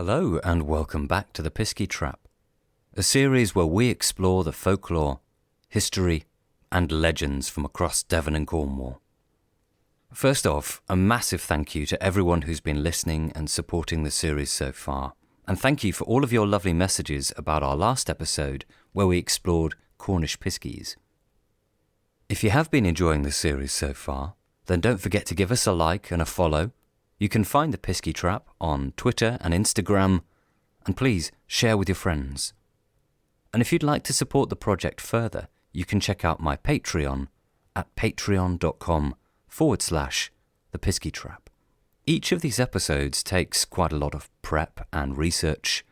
Hello and welcome back to the Pisky Trap, a series where we explore the folklore, history and legends from across Devon and Cornwall. First off, a massive thank you to everyone who's been listening and supporting the series so far, and thank you for all of your lovely messages about our last episode where we explored Cornish Piskies. If you have been enjoying the series so far, then don't forget to give us a like and a follow. You can find the Pisky Trap on Twitter and Instagram, and please share with your friends. And if you'd like to support the project further, you can check out my Patreon at patreon.com/the Pisky Trap. Each of these episodes takes quite a lot of prep and research.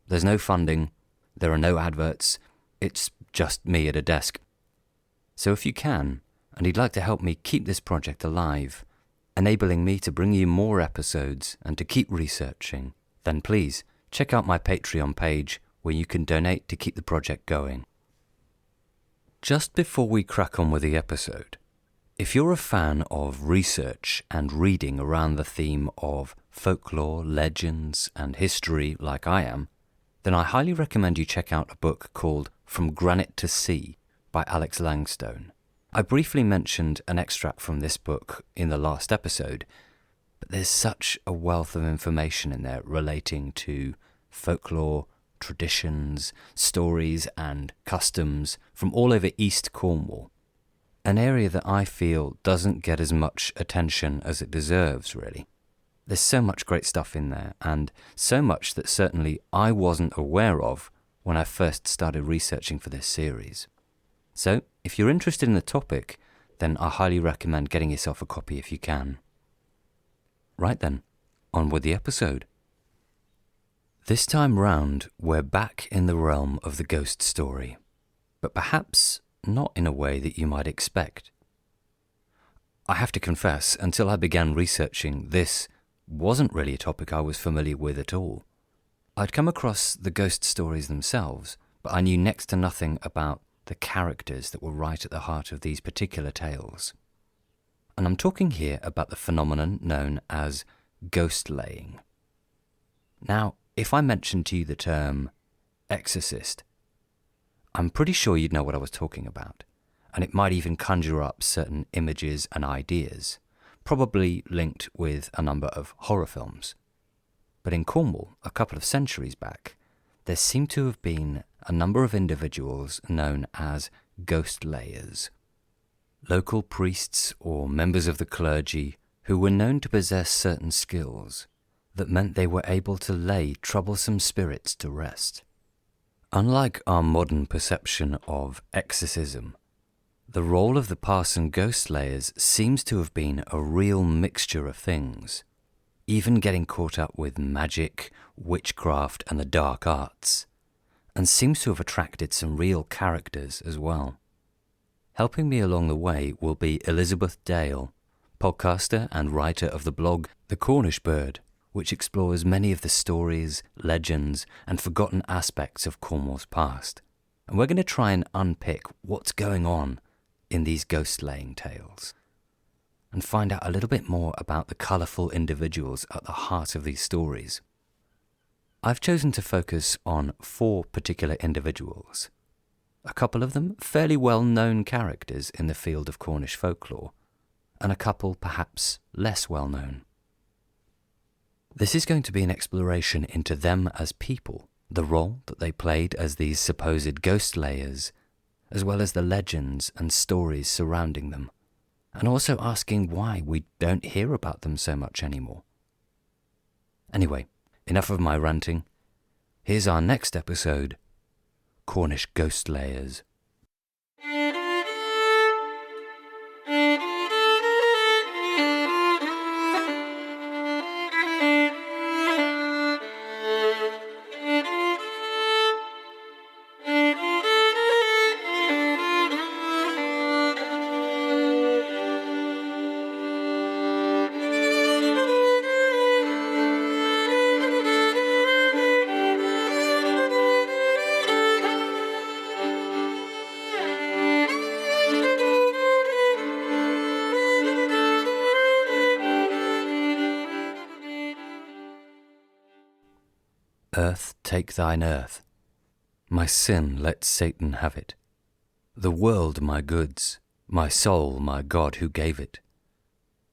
There's no funding, there are no adverts, it's just me at a desk. So if you can, and you'd like to help me keep this project alive, enabling me to bring you more episodes and to keep researching, then please check out my Patreon page where you can donate to keep the project going. Just before we crack on with the episode, if you're a fan of research and reading around the theme of folklore, legends and history like I am, then I highly recommend you check out a book called From Granite to Sea by Alex Langstone. I briefly mentioned an extract from this book in the last episode, but there's such a wealth of information in there relating to folklore, traditions, stories and customs from all over East Cornwall, an area that I feel doesn't get as much attention as it deserves, really. There's so much great stuff in there, and so much that certainly I wasn't aware of when I first started researching for this series. So, if you're interested in the topic, then I highly recommend getting yourself a copy if you can. Right then, on with the episode. This time round, we're back in the realm of the ghost story, but perhaps not in a way that you might expect. I have to confess, until I began researching, this wasn't really a topic I was familiar with at all. I'd come across the ghost stories themselves, but I knew next to nothing about the characters that were right at the heart of these particular tales. And I'm talking here about the phenomenon known as ghost laying. Now, if I mentioned to you the term exorcist, I'm pretty sure you'd know what I was talking about, and it might even conjure up certain images and ideas, probably linked with a number of horror films. But in Cornwall, a couple of centuries back, there seemed to have been a number of individuals known as ghost layers, local priests or members of the clergy who were known to possess certain skills that meant they were able to lay troublesome spirits to rest. Unlike our modern perception of exorcism, the role of the parson ghost layers seems to have been a real mixture of things, even getting caught up with magic, witchcraft and the dark arts, and seems to have attracted some real characters as well. Helping me along the way will be Elizabeth Dale, podcaster and writer of the blog The Cornish Bird, which explores many of the stories, legends and forgotten aspects of Cornwall's past. And we're going to try and unpick what's going on in these ghost-laying tales, and find out a little bit more about the colourful individuals at the heart of these stories. I've chosen to focus on 4 particular individuals, a couple of them fairly well-known characters in the field of Cornish folklore, and a couple perhaps less well-known. This is going to be an exploration into them as people, the role that they played as these supposed ghost layers, as well as the legends and stories surrounding them, and also asking why we don't hear about them so much anymore. Anyway, enough of my ranting. Here's our next episode, Cornish Ghost Layers. Earth, take thine earth. My sin, let Satan have it. The world my goods, my soul my God who gave it.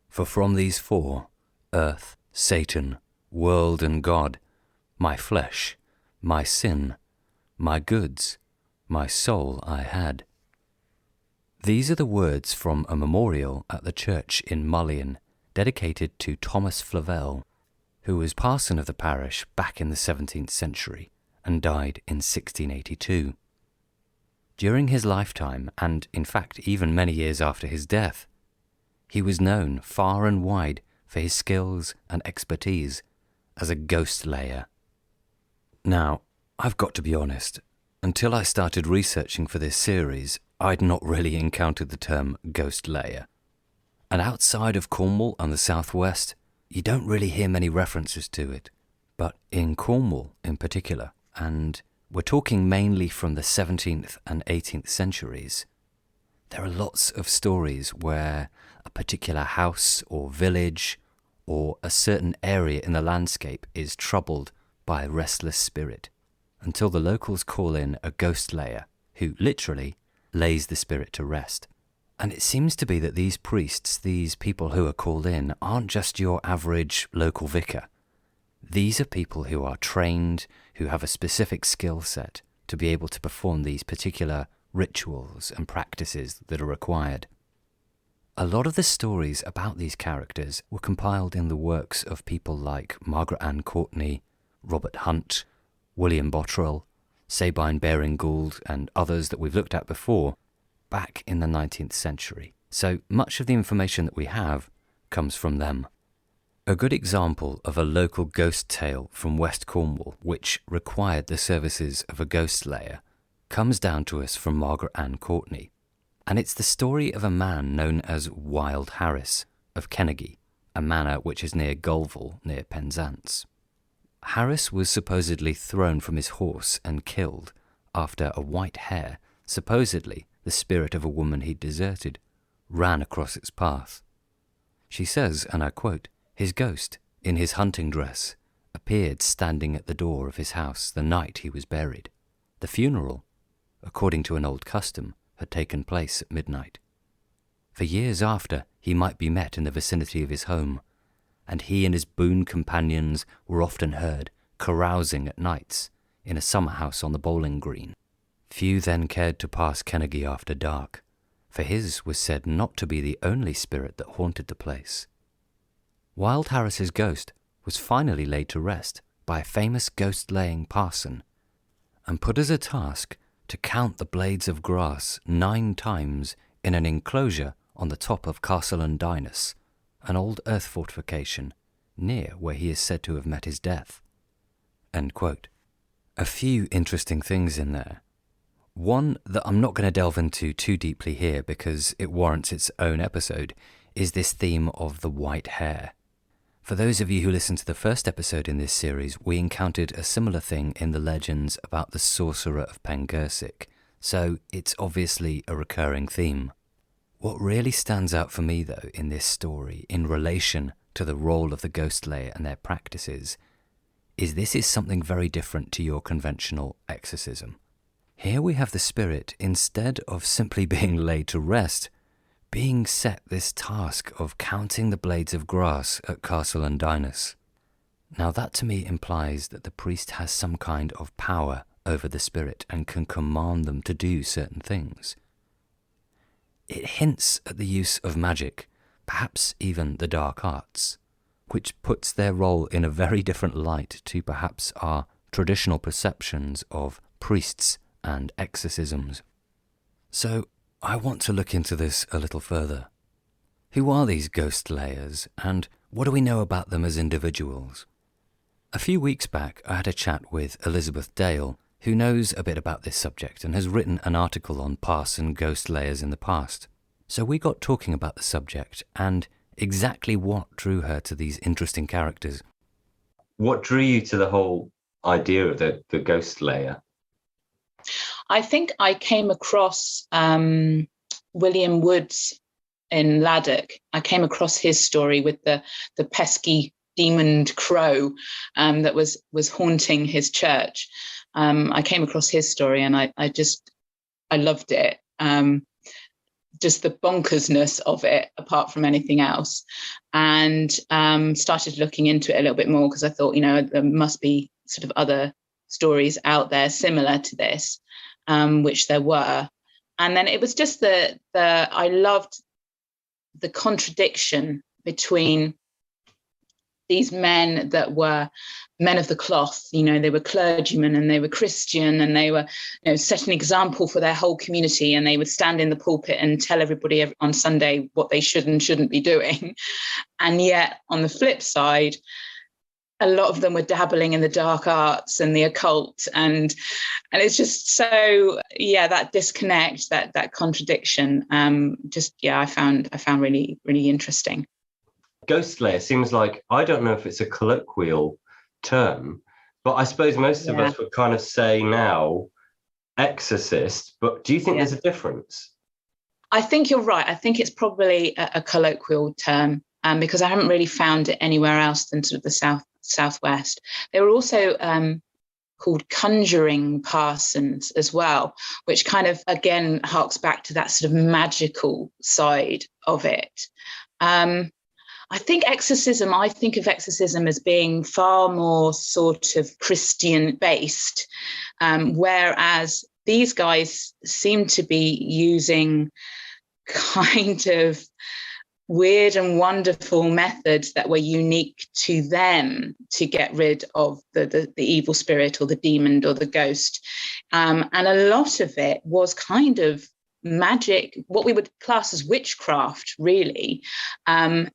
For from these four, earth, Satan, world and God, my flesh, my sin, my goods, my soul I had. These are the words from a memorial at the church in Mullion, dedicated to Thomas Flavel, who was parson of the parish back in the 17th century and died in 1682. During his lifetime, and in fact even many years after his death, he was known far and wide for his skills and expertise as a ghost layer. Now, I've got to be honest, until I started researching for this series, I'd not really encountered the term ghost layer. And outside of Cornwall and the southwest, you don't really hear many references to it. But in Cornwall in particular, and we're talking mainly from the 17th and 18th centuries, there are lots of stories where a particular house or village or a certain area in the landscape is troubled by a restless spirit, until the locals call in a ghost layer who literally lays the spirit to rest. And it seems to be that these priests, these people who are called in, aren't just your average local vicar. These are people who are trained, who have a specific skill set to be able to perform these particular rituals and practices that are required. A lot of the stories about these characters were compiled in the works of people like Margaret Ann Courtney, Robert Hunt, William Bottrell, Sabine Baring-Gould, and others that we've looked at before, back in the 19th century. So much of the information that we have comes from them. A good example of a local ghost tale from West Cornwall, which required the services of a ghost layer, comes down to us from Margaret Ann Courtney. And it's the story of a man known as Wild Harris of KENEGGy, a manor which is near Gulval, near Penzance. Harris was supposedly thrown from his horse and killed after a white hare, supposedly the spirit of a woman he'd deserted, ran across its path. She says, and I quote, "His ghost, in his hunting dress, appeared standing at the door of his house the night he was buried. The funeral, according to an old custom, had taken place at midnight. For years after, he might be met in the vicinity of his home, and he and his boon companions were often heard carousing at nights in a summer house on the bowling green. Few then cared to pass KenEGGy after dark, for his was said not to be the only spirit that haunted the place. Wild Harris's ghost was finally laid to rest by a famous ghost-laying parson, and put as a task to count the blades of grass 9 times in an enclosure on the top of Castle Dynus, an old earth fortification near where he is said to have met his death." End quote. A few interesting things in there. One that I'm not going to delve into too deeply here because it warrants its own episode is this theme of the white hare. For those of you who listened to the first episode in this series, we encountered a similar thing in the legends about the sorcerer of Pengersic, so it's obviously a recurring theme. What really stands out for me, though, in this story, in relation to the role of the ghost layer and their practices, is this is something very different to your conventional exorcism. Here we have the spirit, instead of simply being laid to rest, being set this task of counting the blades of grass at Castle Dynus. Now that to me implies that the priest has some kind of power over the spirit and can command them to do certain things. It hints at the use of magic, perhaps even the dark arts, which puts their role in a very different light to perhaps our traditional perceptions of priests and exorcisms. So I want to look into this a little further. Who are these ghost layers, and what do we know about them as individuals? A few weeks back, I had a chat with Elizabeth Dale, who knows a bit about this subject and has written an article on parson ghost layers in the past. So we got talking about the subject and exactly what drew her to these interesting characters. What drew you to the whole idea of the ghost layer? I think I came across William Woods in Laddock. I came across his story with the pesky demoned crow that was haunting his church. I came across his story and I loved it. Just the bonkersness of it, apart from anything else, and started looking into it a little bit more because I thought, there must be sort of other stories out there similar to this, which there were. And then it was just I loved the contradiction between these men that were men of the cloth. They were clergymen and they were Christian and they were, set an example for their whole community, and they would stand in the pulpit and tell everybody on Sunday what they should and shouldn't be doing. And yet on the flip side, a lot of them were dabbling in the dark arts and the occult, and it's just so, that disconnect, that contradiction, I found really, really interesting. Ghost layer seems like, I don't know if it's a colloquial term, but I suppose most of us would kind of say now exorcist, but do you think there's a difference? I think you're right. I think it's probably a colloquial term, because I haven't really found it anywhere else than sort of the southwest. They were also called conjuring parsons as well, which kind of, again, harks back to that sort of magical side of it. I think of exorcism as being far more sort of Christian based, whereas these guys seem to be using kind of weird and wonderful methods that were unique to them to get rid of the evil spirit or the demon or the ghost. And a lot of it was kind of magic, what we would class as witchcraft, really. I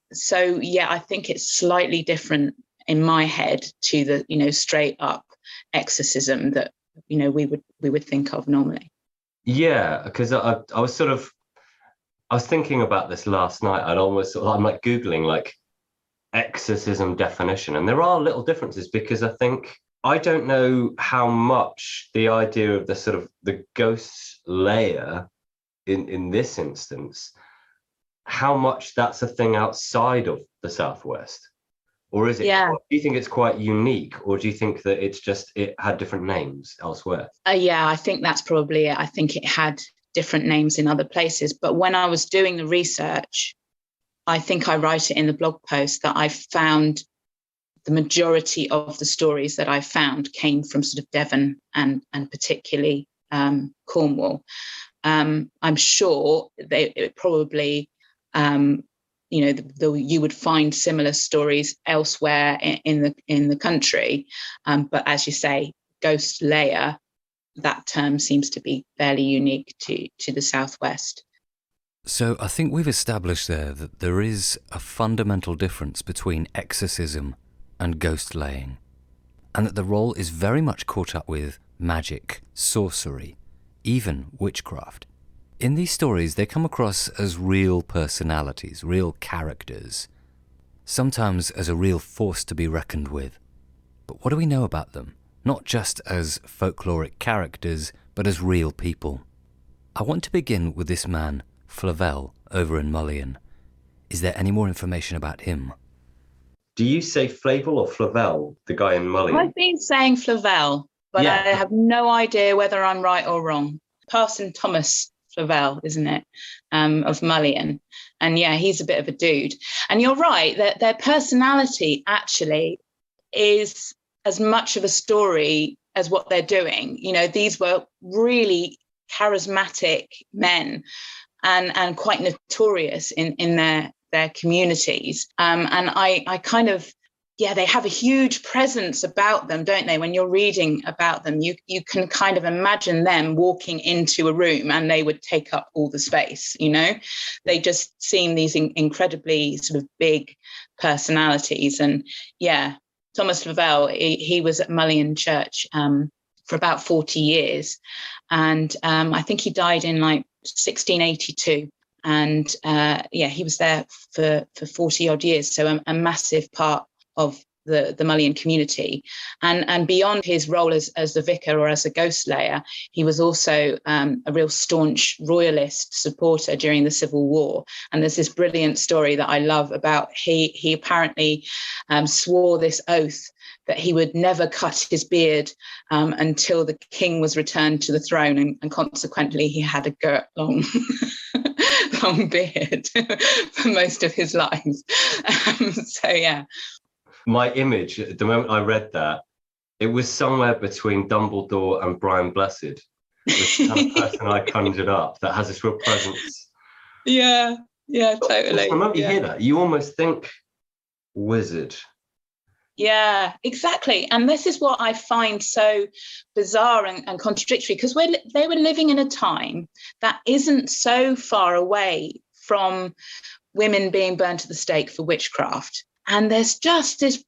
think it's slightly different in my head to the straight up exorcism that we would think of normally. Yeah, because I was thinking about this last night. I'm like Googling like exorcism definition, and there are little differences, because I don't know how much the idea of the sort of the ghost layer in this instance, how much that's a thing outside of the Southwest, or is it? Do you think it's quite unique, or do you think that it had different names elsewhere? I think that's probably it. I think it had different names in other places, but when I was doing the research, I think I write it in the blog post that I found the majority of the stories that I found came from sort of Devon and particularly Cornwall. I'm sure it probably, you would find similar stories elsewhere in the country, but as you say, ghost layer, that term seems to be fairly unique to the Southwest. So I think we've established there that there is a fundamental difference between exorcism and ghost laying, and that the role is very much caught up with magic, sorcery, even witchcraft. In these stories, they come across as real personalities, real characters, sometimes as a real force to be reckoned with. But what do we know about them? Not just as folkloric characters, but as real people. I want to begin with this man, Flavel, over in Mullion. Is there any more information about him? Do you say Flavel or Flavel, the guy in Mullion? I've been saying Flavel, but I have no idea whether I'm right or wrong. Parson Thomas Flavel, isn't it, of Mullion. And he's a bit of a dude. And you're right, that their personality actually is as much of a story as what they're doing. These were really charismatic men and quite notorious in their communities. And I kind of, they have a huge presence about them, don't they? When you're reading about them, you can kind of imagine them walking into a room and they would take up all the space, They just seem these incredibly sort of big personalities. And Thomas Flavel, he was at Mullion Church for about 40 years. And I think he died in 1682. And he was there for 40 odd years. So a massive part of the Mullion community. And beyond his role as the vicar or as a ghost layer, he was also a real staunch royalist supporter during the Civil War. And there's this brilliant story that I love about he apparently swore this oath that he would never cut his beard until the king was returned to the throne, and consequently he had a girt long long beard for most of his life. So yeah. My image, the moment I read that, it was somewhere between Dumbledore and Brian Blessed, the kind of person I conjured up that has this real presence. Yeah, totally. The moment you hear that, you almost think wizard. Yeah, exactly. And this is what I find so bizarre and contradictory, because they were living in a time that isn't so far away from women being burned to the stake for witchcraft. And there's just this,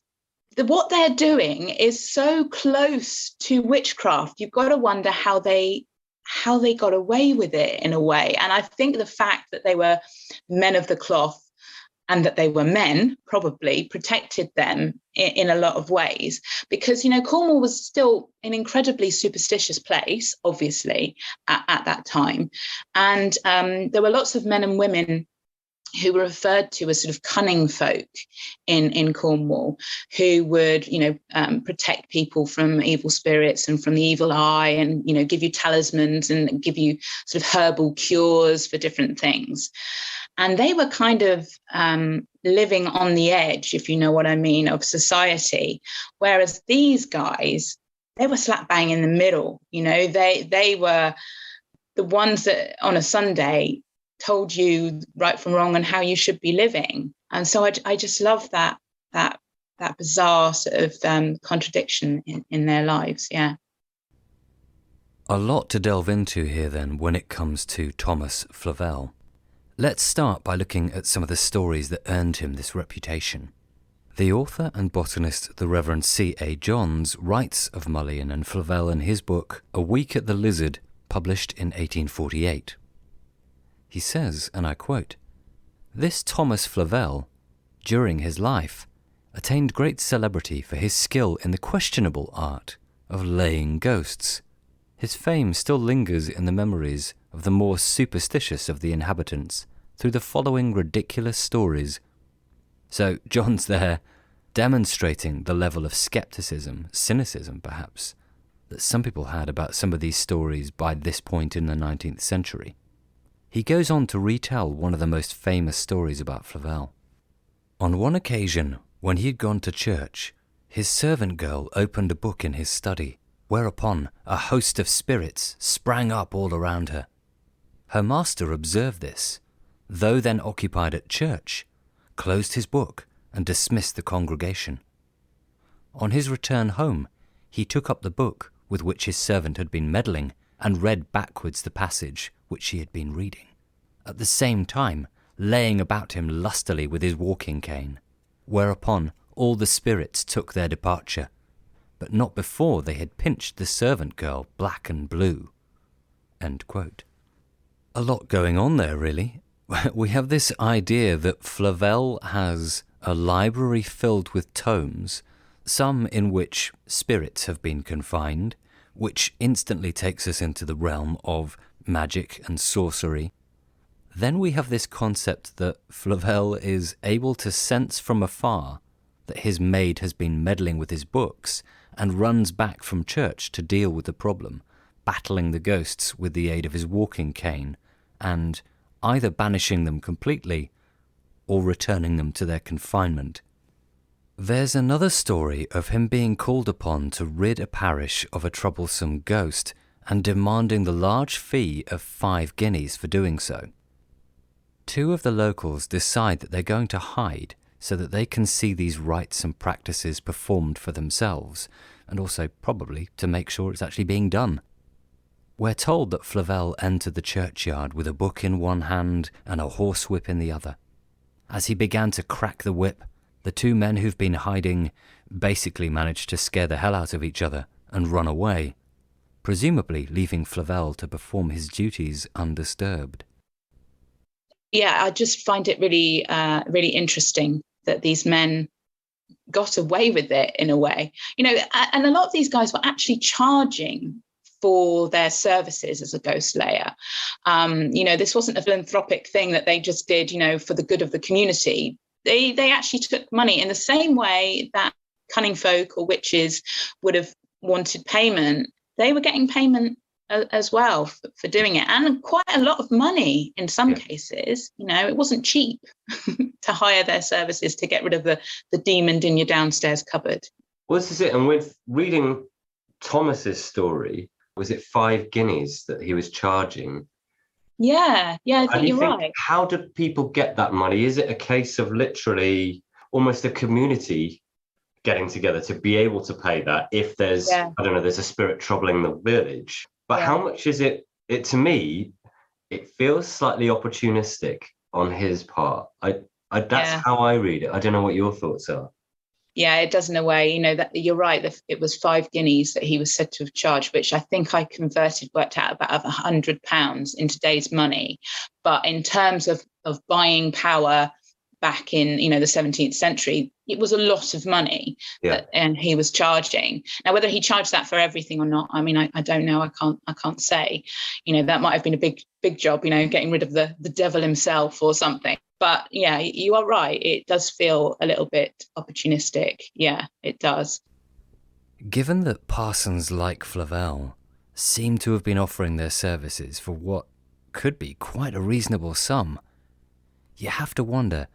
what they're doing is so close to witchcraft. You've got to wonder how they got away with it in a way. And I think the fact that they were men of the cloth and that they were men probably protected them in a lot of ways, because, Cornwall was still an incredibly superstitious place, obviously, at that time. And there were lots of men and women who were referred to as sort of cunning folk in Cornwall, who would, protect people from evil spirits and from the evil eye, and, give you talismans and give you sort of herbal cures for different things. And they were kind of living on the edge, if you know what I mean, of society. Whereas these guys, they were slap bang in the middle. They were the ones that on a Sunday told you right from wrong and how you should be living. And so I just love that bizarre sort of contradiction in their lives. Yeah. A lot to delve into here then when it comes to Thomas Flavel. Let's start by looking at some of the stories that earned him this reputation. The author and botanist, the Reverend C.A. Johns, writes of Mullion and Flavel in his book, A Week at the Lizard, published in 1848. He says, and I quote, "This Thomas Flavel, during his life, attained great celebrity for his skill in the questionable art of laying ghosts. His fame still lingers in the memories of the more superstitious of the inhabitants through the following ridiculous stories." So John's there demonstrating the level of skepticism, cynicism perhaps, that some people had about some of these stories by this point in the 19th century. He goes on to retell one of the most famous stories about Flavel. On one occasion, when he had gone to church, his servant girl opened a book in his study, whereupon a host of spirits sprang up all around her. Her master observed this, though then occupied at church, closed his book and dismissed the congregation. On his return home, he took up the book with which his servant had been meddling and read backwards the passage which she had been reading, at the same time laying about him lustily with his walking cane, whereupon all the spirits took their departure, but not before they had pinched the servant girl black and blue. End quote. A lot going on there, really. We have this idea that Flavel has a library filled with tomes, some in which spirits have been confined, which instantly takes us into the realm of magic and sorcery. Then we have this concept that Flavel is able to sense from afar that his maid has been meddling with his books and runs back from church to deal with the problem, battling the ghosts with the aid of his walking cane and either banishing them completely or returning them to their confinement. There's another story of him being called upon to rid a parish of a troublesome ghost and demanding the large fee of 5 guineas for doing so. 2 of the locals decide that they're going to hide so that they can see these rites and practices performed for themselves, and also probably to make sure it's actually being done. We're told that Flavel entered the churchyard with a book in one hand and a horsewhip in the other. As he began to crack the whip, the 2 men who've been hiding basically managed to scare the hell out of each other and run away, presumably leaving Flavel to perform his duties undisturbed. Yeah, I just find it really, really interesting that these men got away with it in a way, and a lot of these guys were actually charging for their services as a ghost layer. This wasn't a philanthropic thing that they just did, for the good of the community. They actually took money in the same way that cunning folk or witches would have wanted payment. They were getting payment as well for doing it, and quite a lot of money in some cases. It wasn't cheap to hire their services to get rid of the demon in your downstairs cupboard. Well, this is it. And with reading Thomas's story, was it 5 guineas that he was charging? Yeah, I think you're right. How do people get that money? Is it a case of literally almost a community getting together to be able to pay that if there's, I don't know, there's a spirit troubling the village? But how much is it? To me, it feels slightly opportunistic on his part. That's how I read it. I don't know what your thoughts are. Yeah, it does in a way, that you're right. It was 5 guineas that he was said to have charged, which I think I worked out about £100 in today's money. But in terms of buying power back in, the 17th century, it was a lot of money and he was charging. Now, whether he charged that for everything or not, I mean, I don't know. I can't say. That might have been a big job, getting rid of the devil himself or something. But yeah, you are right. It does feel a little bit opportunistic. Yeah, it does. Given that parsons like Flavel seem to have been offering their services for what could be quite a reasonable sum, you have to wonder,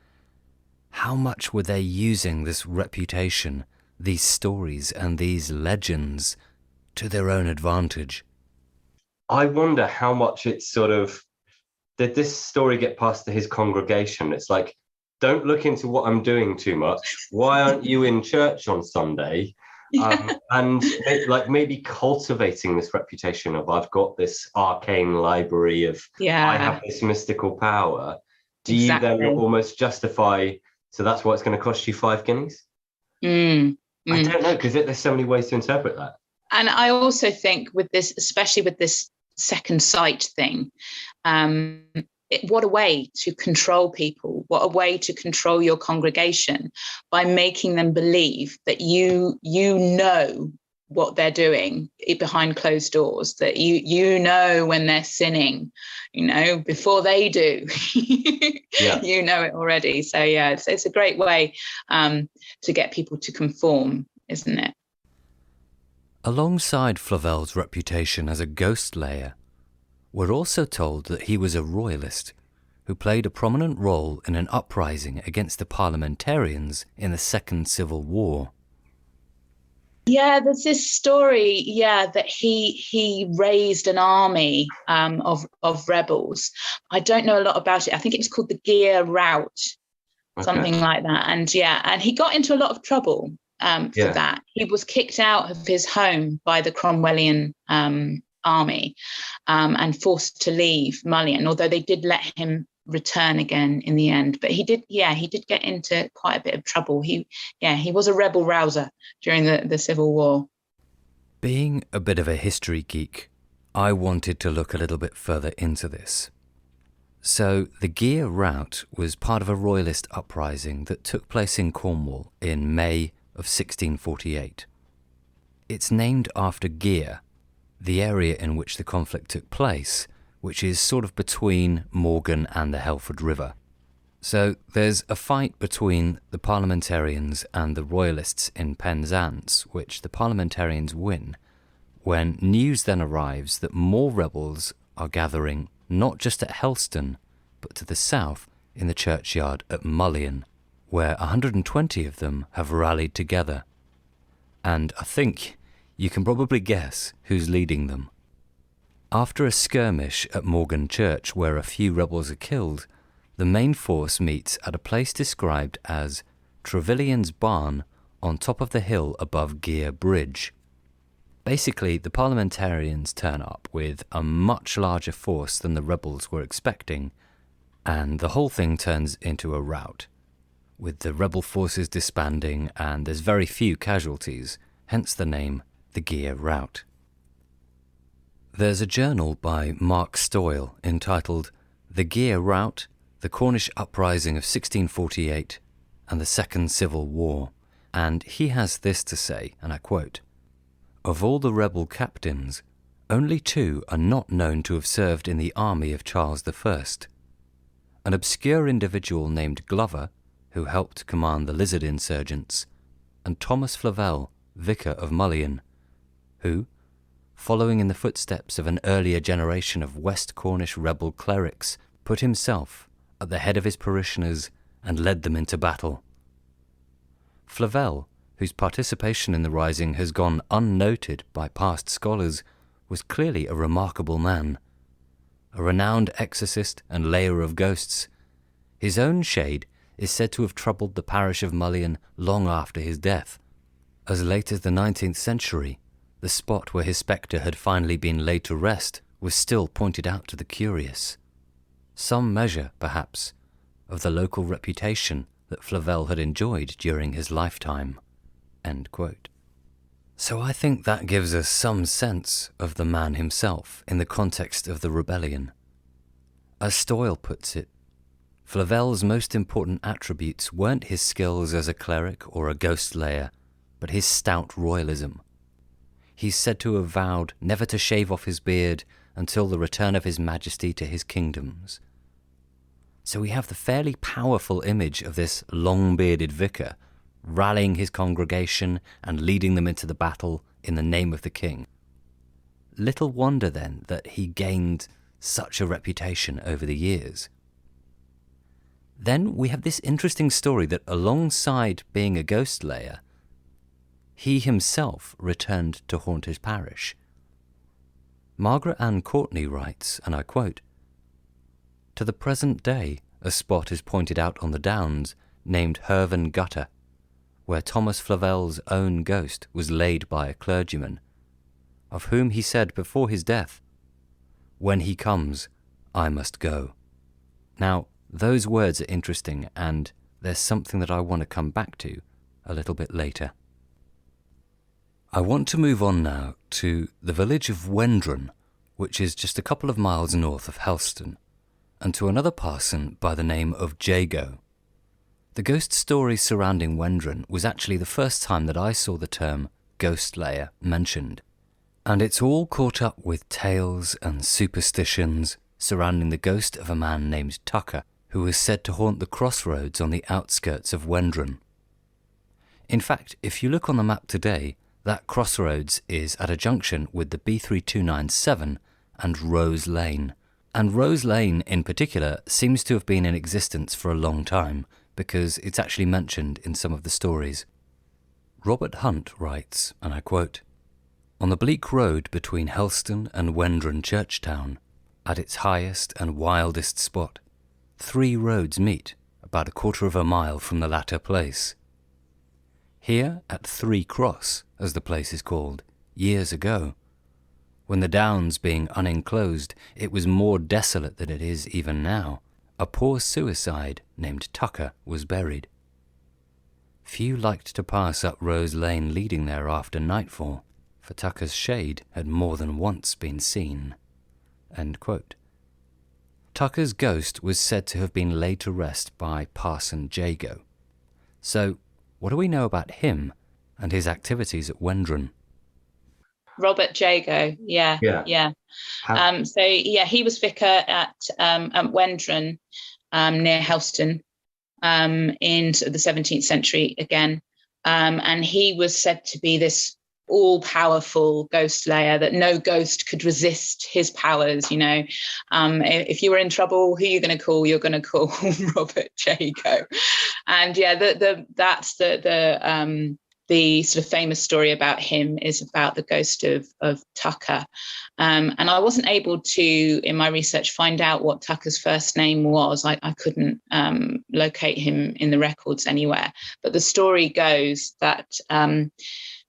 how much were they using this reputation, these stories and these legends to their own advantage? I wonder how much it's sort of, did this story get passed to his congregation? It's like, don't look into what I'm doing too much. Why aren't you in church on Sunday? And maybe cultivating this reputation of, I've got this arcane library of, I have this mystical power. Do you then almost justify, so that's what it's going to cost you 5 guineas? I don't know, because there's so many ways to interpret that. And I also think with this, especially with this second sight thing, what a way to control people, what a way to control your congregation by making them believe that you know what they're doing behind closed doors, that you know when they're sinning, before they do. You know it already. So yeah, it's a great way to get people to conform, isn't it? Alongside Flavel's reputation as a ghost layer, we're also told that he was a royalist who played a prominent role in an uprising against the parliamentarians in the Second Civil War. Yeah, there's this story, that he raised an army of rebels. I don't know a lot about it. I think it was called the Gear Rout, something like that. And he got into a lot of trouble for that. He was kicked out of his home by the Cromwellian army and forced to leave Mullion, although they did let him return again in the end. But he did get into quite a bit of trouble. He was a rebel rouser during the Civil War. Being a bit of a history geek, I wanted to look a little bit further into this. So the Gear Rout was part of a royalist uprising that took place in Cornwall in May of 1648. It's named after Gear, the area in which the conflict took place, which is sort of between Morgan and the Helford River. So there's a fight between the parliamentarians and the royalists in Penzance, which the parliamentarians win, when news then arrives that more rebels are gathering not just at Helston, but to the south in the churchyard at Mullion, where 120 of them have rallied together. And I think you can probably guess who's leading them. After a skirmish at Morgan Church where a few rebels are killed, the main force meets at a place described as Trevilian's Barn on top of the hill above Gear Bridge. Basically, the parliamentarians turn up with a much larger force than the rebels were expecting, and the whole thing turns into a rout, with the rebel forces disbanding and there's very few casualties, hence the name the Gear Rout. There's a journal by Mark Stoyle entitled The Gear Rout, the Cornish Uprising of 1648 and the Second Civil War, and he has this to say, and I quote, "Of all the rebel captains, only 2 are not known to have served in the army of Charles I. An obscure individual named Glover, who helped command the Lizard insurgents, and Thomas Flavell, vicar of Mullion, who, following in the footsteps of an earlier generation of West Cornish rebel clerics, put himself at the head of his parishioners and led them into battle. Flavell, whose participation in the rising has gone unnoted by past scholars, was clearly a remarkable man. A renowned exorcist and layer of ghosts, his own shade is said to have troubled the parish of Mullion long after his death. As late as the 19th century, the spot where his spectre had finally been laid to rest was still pointed out to the curious. Some measure, perhaps, of the local reputation that Flavell had enjoyed during his lifetime." End quote. So I think that gives us some sense of the man himself in the context of the rebellion. As Stoyle puts it, Flavell's most important attributes weren't his skills as a cleric or a ghost layer, but his stout royalism. He's said to have vowed never to shave off his beard until the return of his majesty to his kingdoms. So we have the fairly powerful image of this long-bearded vicar rallying his congregation and leading them into the battle in the name of the king. Little wonder then that he gained such a reputation over the years. Then we have this interesting story that alongside being a ghost layer, he himself returned to haunt his parish. Margaret Ann Courtney writes, and I quote, "To the present day, a spot is pointed out on the Downs named Herven Gutter, where Thomas Flavell's own ghost was laid by a clergyman, of whom he said before his death, 'When he comes, I must go.'" Now, those words are interesting, and there's something that I want to come back to a little bit later. I want to move on now to the village of Wendron, which is just a couple of miles north of Helston, and to another parson by the name of Jago. The ghost story surrounding Wendron was actually the first time that I saw the term ghost layer mentioned, and it's all caught up with tales and superstitions surrounding the ghost of a man named Tucker, who was said to haunt the crossroads on the outskirts of Wendron. In fact, if you look on the map today, that crossroads is at a junction with the B3297 and Rose Lane. And Rose Lane in particular seems to have been in existence for a long time, because it's actually mentioned in some of the stories. Robert Hunt writes, and I quote, "On the bleak road between Helston and Wendron Churchtown, at its highest and wildest spot, 3 roads meet about a quarter of a mile from the latter place. Here at 3 Cross, as the place is called, years ago, when the Downs being unenclosed, it was more desolate than it is even now, a poor suicide named Tucker was buried. Few liked to pass up Rose Lane leading there after nightfall, for Tucker's shade had more than once been seen." End quote. Tucker's ghost was said to have been laid to rest by Parson Jago. So, what do we know about him and his activities at Wendron? Robert Jago, yeah. He was vicar at Wendron, near Helston, in sort of the 17th century again, and he was said to be this all-powerful ghost layer that no ghost could resist his powers. You know, if you were in trouble, who are you going to call? You're going to call Robert Jago, and yeah, that's the sort of famous story about him is about the ghost of Tucker. And I wasn't able to, in my research, find out what Tucker's first name was. I couldn't locate him in the records anywhere. But the story goes that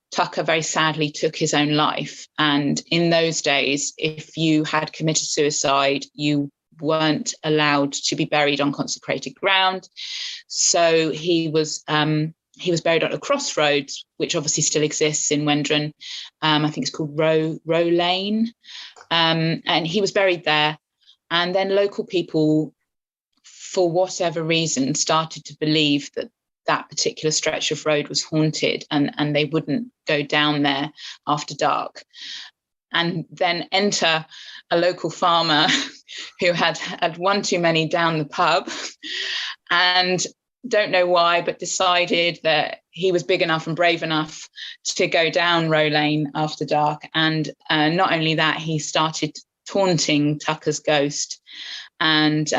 Tucker very sadly took his own life. And in those days, if you had committed suicide, you weren't allowed to be buried on consecrated ground. So he was buried at a crossroads, which obviously still exists in Wendron. I think it's called Row Lane. And he was buried there. And then local people, for whatever reason, started to believe that that particular stretch of road was haunted, and they wouldn't go down there after dark. And then enter a local farmer who had one too many down the pub, and don't know why, but decided that he was big enough and brave enough to go down Row Lane after dark. And not only that, he started taunting Tucker's ghost and,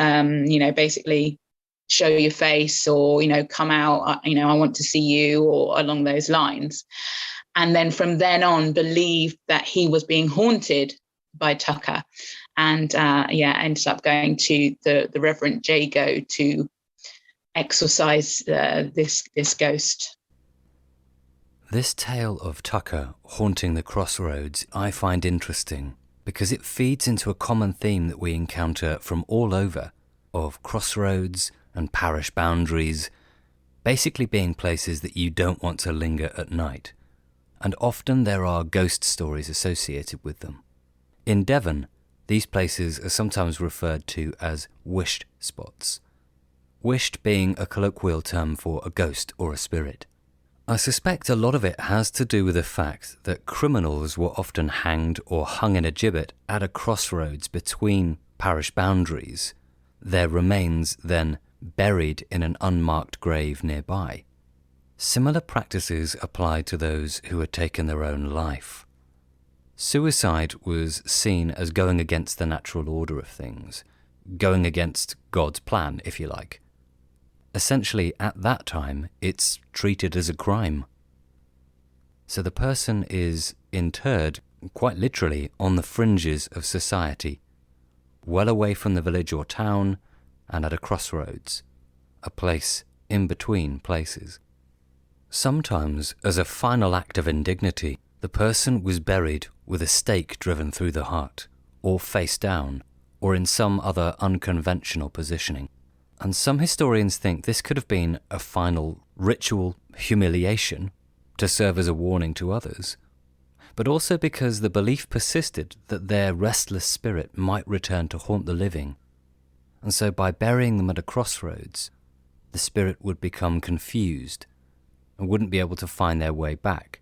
basically show your face, or, come out, I want to see you, or along those lines. And then from then on believed that he was being haunted by Tucker, and ended up going to the Reverend Jago to exorcise this ghost. This tale of Tucker haunting the crossroads I find interesting because it feeds into a common theme that we encounter from all over, of crossroads and parish boundaries basically being places that you don't want to linger at night. And often there are ghost stories associated with them. In Devon, these places are sometimes referred to as wisht spots. Wisht being a colloquial term for a ghost or a spirit. I suspect a lot of it has to do with the fact that criminals were often hanged or hung in a gibbet at a crossroads between parish boundaries, their remains then buried in an unmarked grave nearby. Similar practices applied to those who had taken their own life. Suicide was seen as going against the natural order of things, going against God's plan, if you like. Essentially, at that time, it's treated as a crime. So the person is interred, quite literally, on the fringes of society, well away from the village or town, and at a crossroads, a place in between places. Sometimes, as a final act of indignity, the person was buried with a stake driven through the heart, or face down, or in some other unconventional positioning. And some historians think this could have been a final ritual humiliation to serve as a warning to others, but also because the belief persisted that their restless spirit might return to haunt the living. And so by burying them at a crossroads, the spirit would become confused and wouldn't be able to find their way back.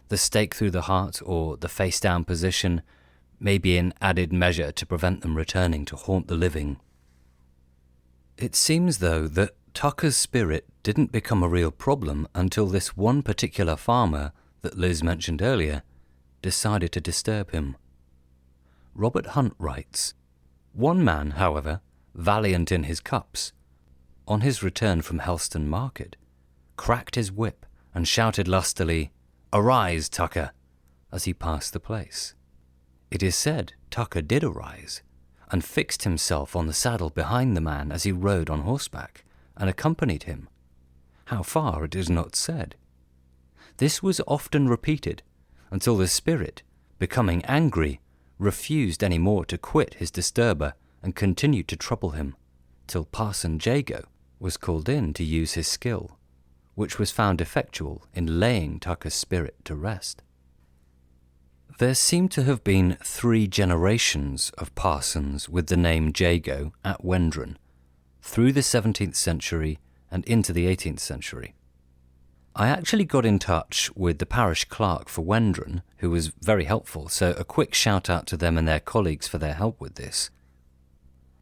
The stake through the heart or the face-down position may be an added measure to prevent them returning to haunt the living. It seems, though, that Tucker's spirit didn't become a real problem until this one particular farmer that Liz mentioned earlier decided to disturb him. Robert Hunt writes, "One man, however, valiant in his cups, on his return from Helston Market, cracked his whip and shouted lustily, 'Arise, Tucker,' as he passed the place. It is said Tucker did arise, and fixed himself on the saddle behind the man as he rode on horseback, and accompanied him. How far it is not said. This was often repeated, until the spirit, becoming angry, refused any more to quit his disturber and continued to trouble him, till Parson Jago was called in to use his skill, which was found effectual in laying Tucker's spirit to rest." There seem to have been 3 generations of parsons with the name Jago at Wendron, through the 17th century and into the 18th century. I actually got in touch with the parish clerk for Wendron, who was very helpful, so a quick shout out to them and their colleagues for their help with this.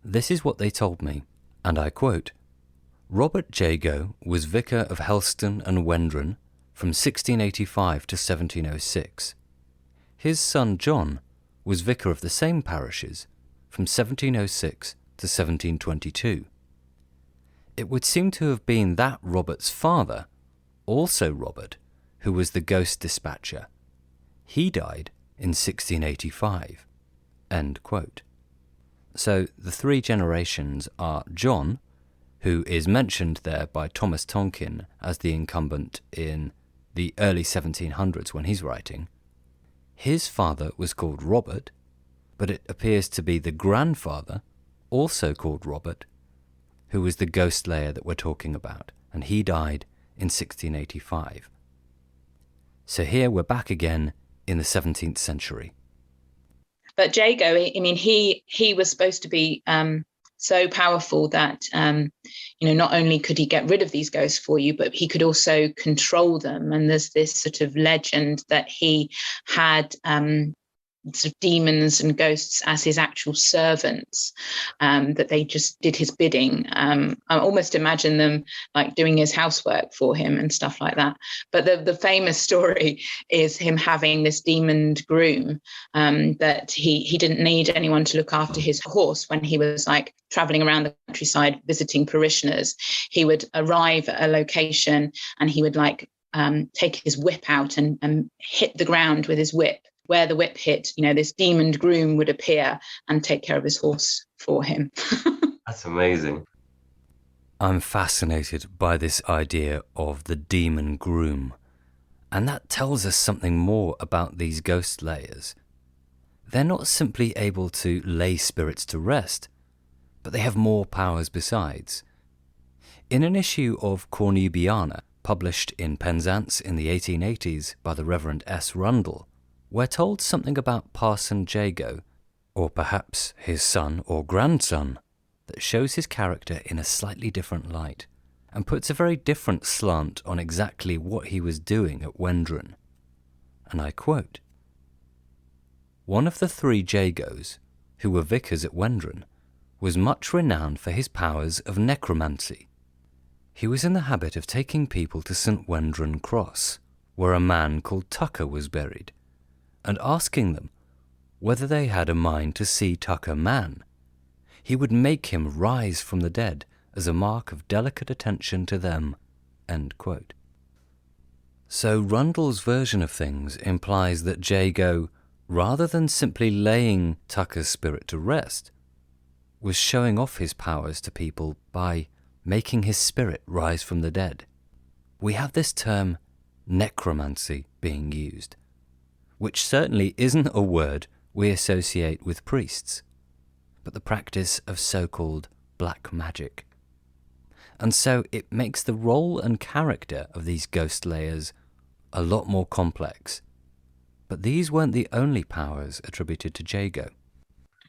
This is what they told me, and I quote, "Robert Jago was vicar of Helston and Wendron from 1685 to 1706. His son John was vicar of the same parishes from 1706 to 1722. It would seem to have been that Robert's father, also Robert, who was the ghost dispatcher. He died in 1685. End quote. So the 3 generations are John, who is mentioned there by Thomas Tonkin as the incumbent in the early 1700s when he's writing. His father was called Robert, but it appears to be the grandfather, also called Robert, who was the ghost layer that we're talking about, and he died in 1685. So here we're back again in the 17th century. But Jago, I mean, he was supposed to be so powerful that, not only could he get rid of these ghosts for you, but he could also control them. And there's this sort of legend that he had sort of demons and ghosts as his actual servants, that they just did his bidding. I almost imagine them like doing his housework for him and stuff like that. But the famous story is him having this demoned groom, that he didn't need anyone to look after his horse when he was like traveling around the countryside visiting parishioners. He would arrive at a location and he would like take his whip out and hit the ground with his whip. Where the whip hit, this demoned groom would appear and take care of his horse for him. That's amazing. I'm fascinated by this idea of the demon groom. And that tells us something more about these ghost layers. They're not simply able to lay spirits to rest, but they have more powers besides. In an issue of Cornubiana, published in Penzance in the 1880s by the Reverend S. Rundle, we're told something about Parson Jago, or perhaps his son or grandson, that shows his character in a slightly different light and puts a very different slant on exactly what he was doing at Wendron. And I quote, "One of the 3 Jagos, who were vicars at Wendron, was much renowned for his powers of necromancy. He was in the habit of taking people to St. Wendron Cross, where a man called Tucker was buried, and asking them whether they had a mind to see Tucker man. He would make him rise from the dead as a mark of delicate attention to them." End quote. So Rundle's version of things implies that Jago, rather than simply laying Tucker's spirit to rest, was showing off his powers to people by making his spirit rise from the dead. We have this term necromancy being used, which certainly isn't a word we associate with priests, but the practice of so-called black magic. And so it makes the role and character of these ghost layers a lot more complex. But these weren't the only powers attributed to Jago.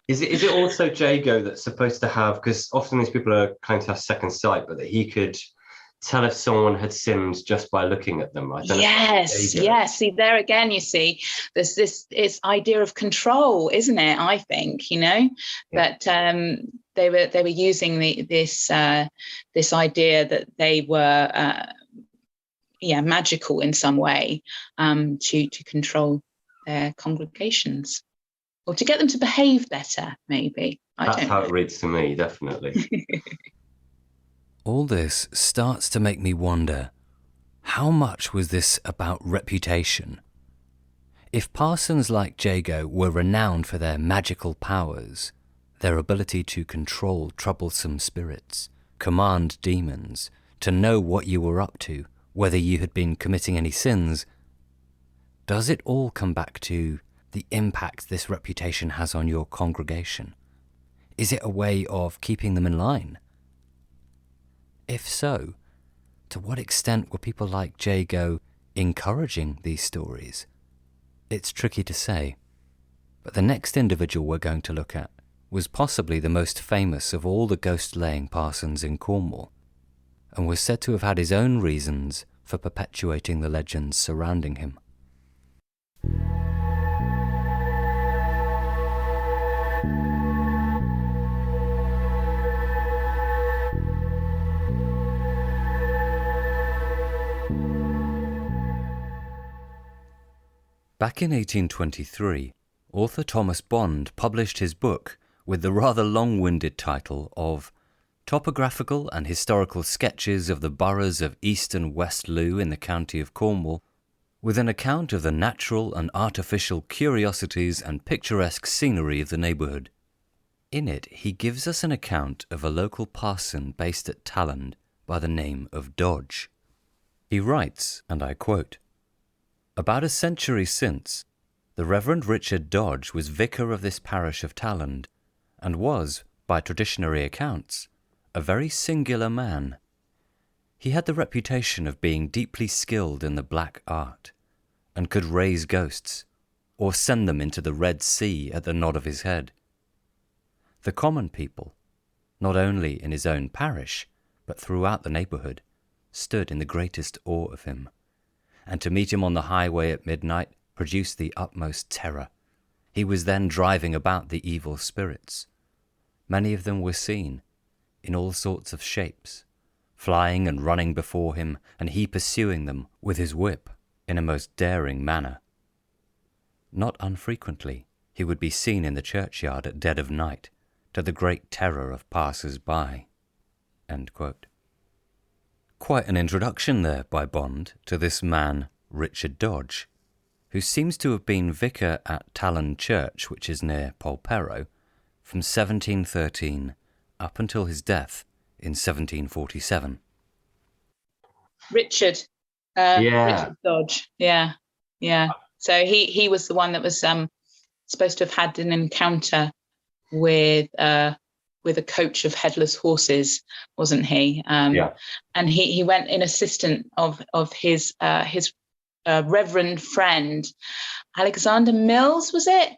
Is it also Jago that's supposed to have, because often these people are claiming to have second sight, but that he could tell if someone had sinned just by looking at them? Yes. See, there again, you see, there's this idea of control, isn't it? I think, that they were using this idea that they were magical in some way, to control their congregations, or to get them to behave better, maybe. That's how it reads to me, definitely. All this starts to make me wonder, how much was this about reputation? If parsons like Jago were renowned for their magical powers, their ability to control troublesome spirits, command demons, to know what you were up to, whether you had been committing any sins, does it all come back to the impact this reputation has on your congregation? Is it a way of keeping them in line? If so, to what extent were people like Jago encouraging these stories? It's tricky to say, but the next individual we're going to look at was possibly the most famous of all the ghost-laying parsons in Cornwall, and was said to have had his own reasons for perpetuating the legends surrounding him. Back in 1823, author Thomas Bond published his book with the rather long-winded title of Topographical and Historical Sketches of the Boroughs of East and West Loo in the County of Cornwall, with an account of the natural and artificial curiosities and picturesque scenery of the neighbourhood. In it, he gives us an account of a local parson based at Talland by the name of Dodge. He writes, and I quote, "About a century since, the Reverend Richard Dodge was vicar of this parish of Talland, and was, by traditionary accounts, a very singular man. He had the reputation of being deeply skilled in the black art, and could raise ghosts, or send them into the Red Sea at the nod of his head. The common people, not only in his own parish, but throughout the neighbourhood, stood in the greatest awe of him, and to meet him on the highway at midnight produced the utmost terror. He was then driving about the evil spirits. Many of them were seen, in all sorts of shapes, flying and running before him, and he pursuing them with his whip in a most daring manner. Not unfrequently he would be seen in the churchyard at dead of night, to the great terror of passers-by." End quote. Quite an introduction there by Bond to this man, Richard Dodge, who seems to have been vicar at Talon Church, which is near Polperro, from 1713 up until his death in 1747. Richard Dodge. Yeah. So he was the one that was supposed to have had an encounter with a coach of headless horses, wasn't he? And he went in assistant of his reverend friend Alexander Mills, was it?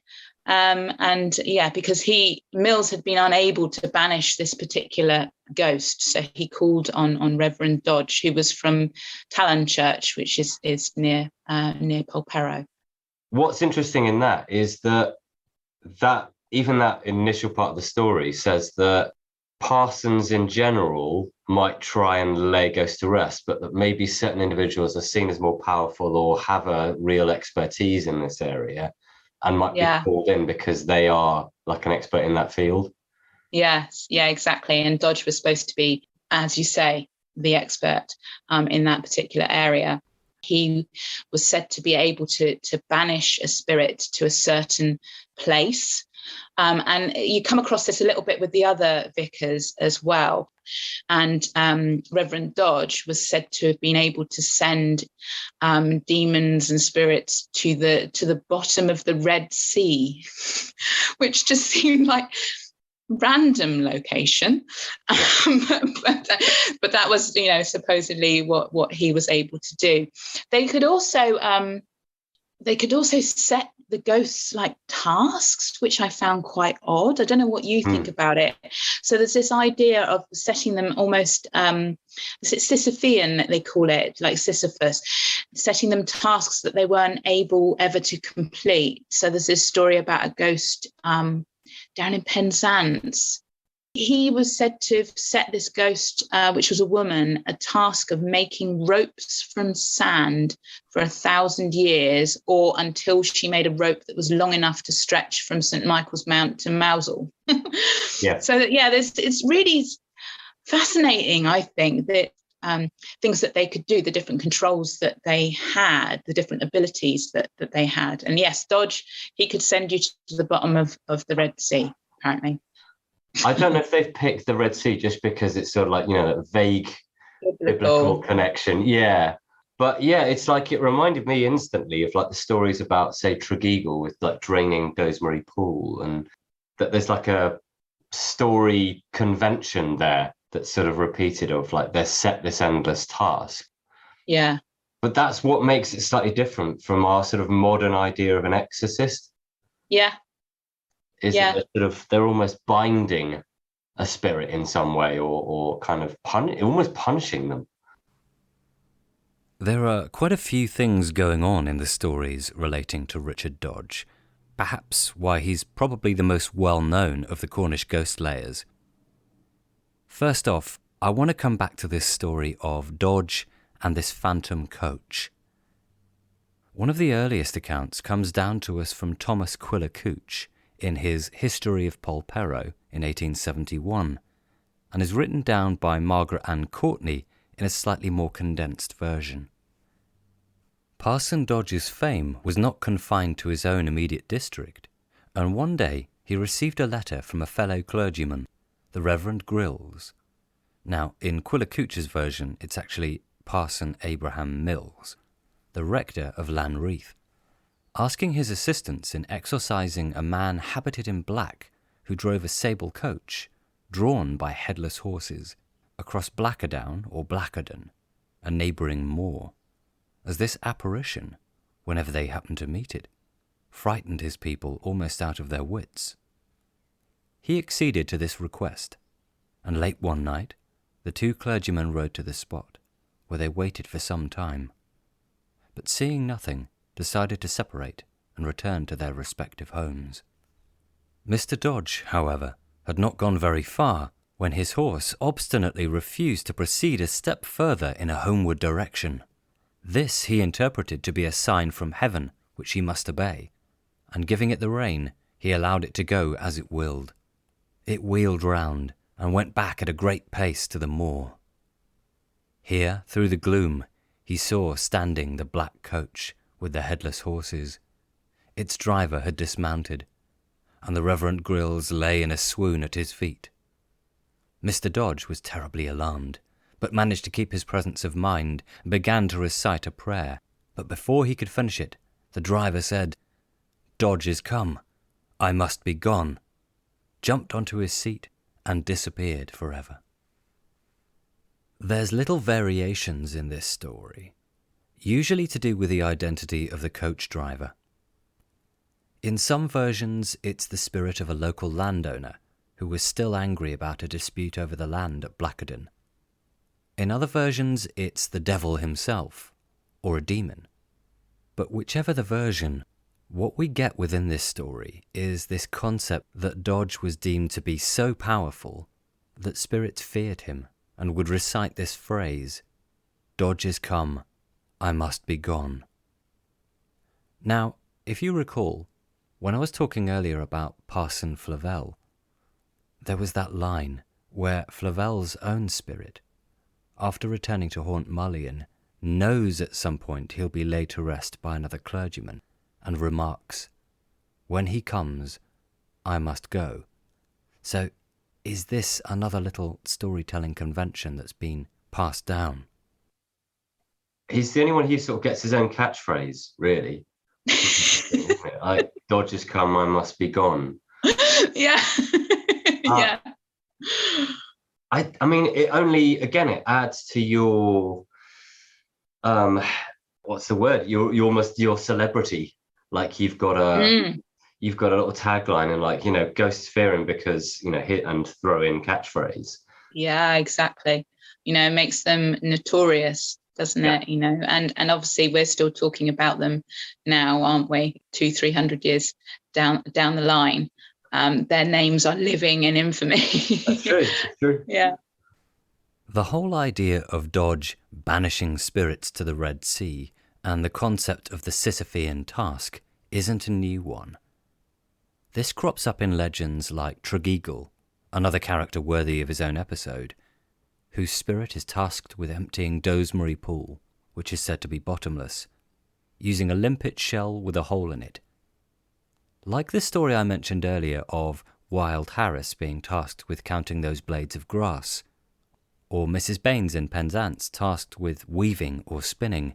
Because Mills had been unable to banish this particular ghost, so he called on Reverend Dodge, who was from Talon Church, which is near Polperro. What's interesting in that is that even that initial part of the story says that parsons in general might try and lay ghosts to rest, but that maybe certain individuals are seen as more powerful or have a real expertise in this area and might be called in because they are like an expert in that field. Yes, yeah, exactly. And Dodge was supposed to be, as you say, the expert in that particular area. He was said to be able to banish a spirit to a certain place. And you come across this a little bit with the other vicars as well. And Reverend Dodge was said to have been able to send demons and spirits to the bottom of the Red Sea, which just seemed like random location, but that was, supposedly what he was able to do. They could also set the ghosts like tasks, which I found quite odd. I don't know what you think about it. So there's this idea of setting them almost, is it Sisyphean that they call it, like Sisyphus, setting them tasks that they weren't able ever to complete. So there's this story about a ghost down in Penzance. He was said to have set this ghost, which was a woman, a task of making ropes from sand for 1,000 years, or until she made a rope that was long enough to stretch from St. Michael's Mount to Mousehole. So it's really fascinating, I think, that things that they could do, the different controls that they had, the different abilities that they had. And yes, Dodge, he could send you to the bottom of the Red Sea, apparently. I don't know if they've picked the Red Sea just because it's sort of like, a vague biblical connection. Yeah. But yeah, it's like it reminded me instantly of like the stories about, say, Tregeagle with like draining Doesbury Pool, and that there's like a story convention there that's sort of repeated of like they're set this endless task. Yeah. But that's what makes it slightly different from our sort of modern idea of an exorcist. Yeah. They're almost binding a spirit in some way, or kind of almost punishing them. There are quite a few things going on in the stories relating to Richard Dodge, perhaps why he's probably the most well-known of the Cornish ghost layers. First off, I want to come back to this story of Dodge and this phantom coach. One of the earliest accounts comes down to us from Thomas Quiller Couch in his History of Polperro in 1871, and is written down by Margaret Ann Courtney in a slightly more condensed version. Parson Dodge's fame was not confined to his own immediate district, and one day he received a letter from a fellow clergyman, the Reverend Grills. Now, in Quiller Couch's version, it's actually Parson Abraham Mills, the rector of Lanreath, asking his assistance in exorcising a man habited in black who drove a sable coach, drawn by headless horses, across Blackadown or Blackadon, a neighbouring moor, as this apparition, whenever they happened to meet it, frightened his people almost out of their wits. He acceded to this request, and late one night, the two clergymen rode to the spot, where they waited for some time, but seeing nothing, decided to separate and return to their respective homes. Mr. Dodge, however, had not gone very far when his horse obstinately refused to proceed a step further in a homeward direction. This he interpreted to be a sign from heaven which he must obey, and giving it the rein, he allowed it to go as it willed. It wheeled round and went back at a great pace to the moor. Here, through the gloom, he saw standing the black coach with the headless horses. Its driver had dismounted, and the Reverend Grills lay in a swoon at his feet. Mr. Dodge was terribly alarmed, but managed to keep his presence of mind and began to recite a prayer. But before he could finish it, the driver said, "Dodge is come. I must be gone," jumped onto his seat and disappeared forever. There's little variations in this story, usually to do with the identity of the coach driver. In some versions, it's the spirit of a local landowner who was still angry about a dispute over the land at Blackadden. In other versions, it's the devil himself, or a demon. But whichever the version, what we get within this story is this concept that Dodge was deemed to be so powerful that spirits feared him and would recite this phrase, "Dodge is come, I must be gone." Now, if you recall, when I was talking earlier about Parson Flavel, there was that line where Flavel's own spirit, after returning to haunt Mullion, knows at some point he'll be laid to rest by another clergyman, and remarks, "When he comes, I must go." So, is this another little storytelling convention that's been passed down? He's the only one who sort of gets his own catchphrase, really. Isn't it? Dodge has come, I must be gone. Yeah. Yeah. I mean, it only, again, it adds to your, what's the word? Your celebrity. Like you've got a little tagline and, like, you know, ghosts fear him because, you know, hit and throw in catchphrase. Yeah, exactly. You know, it makes them notorious, doesn't it? You know, and obviously we're still talking about them now, aren't we? 200-300 years down the line. Their names are living in infamy. That's true. That's true. Yeah. The whole idea of Dodge banishing spirits to the Red Sea and the concept of the Sisyphean task isn't a new one. This crops up in legends like KENEGGy, another character worthy of his own episode, whose spirit is tasked with emptying Doesmarie Pool, which is said to be bottomless, using a limpet shell with a hole in it. Like the story I mentioned earlier of Wild Harris being tasked with counting those blades of grass, or Mrs. Baines in Penzance tasked with weaving or spinning,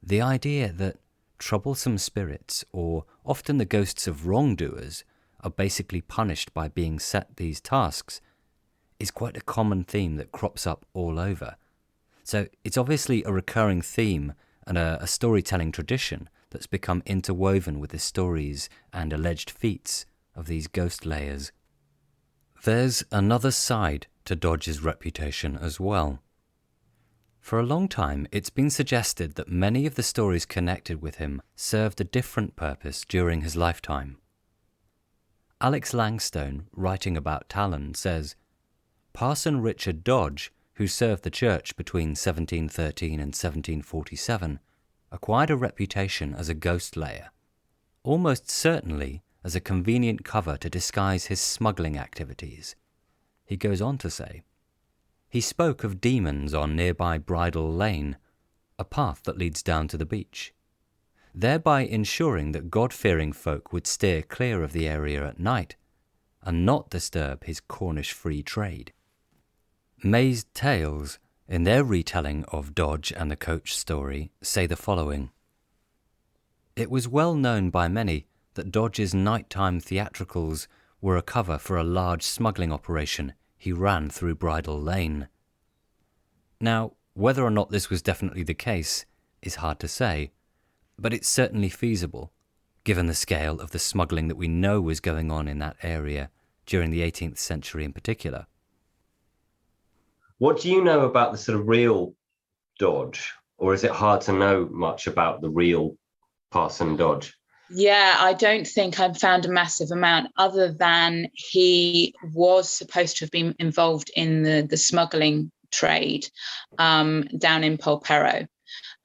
the idea that troublesome spirits, or often the ghosts of wrongdoers, are basically punished by being set these tasks is quite a common theme that crops up all over. So it's obviously a recurring theme and a storytelling tradition that's become interwoven with the stories and alleged feats of these ghost layers. There's another side to Dodge's reputation as well. For a long time, it's been suggested that many of the stories connected with him served a different purpose during his lifetime. Alex Langstone, writing about Talon, says, Parson Richard Dodge, who served the church between 1713 and 1747, acquired a reputation as a ghost layer, almost certainly as a convenient cover to disguise his smuggling activities. He goes on to say, he spoke of demons on nearby Bridle Lane, a path that leads down to the beach, thereby ensuring that God-fearing folk would steer clear of the area at night and not disturb his Cornish free trade. Mazed Tales, in their retelling of Dodge and the coach story, say the following. It was well known by many that Dodge's nighttime theatricals were a cover for a large smuggling operation he ran through Bridle Lane. Now, whether or not this was definitely the case is hard to say, but it's certainly feasible, given the scale of the smuggling that we know was going on in that area during the 18th century in particular. What do you know about the sort of real Dodge, or is it hard to know much about the real Parson Dodge? Yeah, I don't think I've found a massive amount, other than he was supposed to have been involved in the smuggling trade down in Polperro.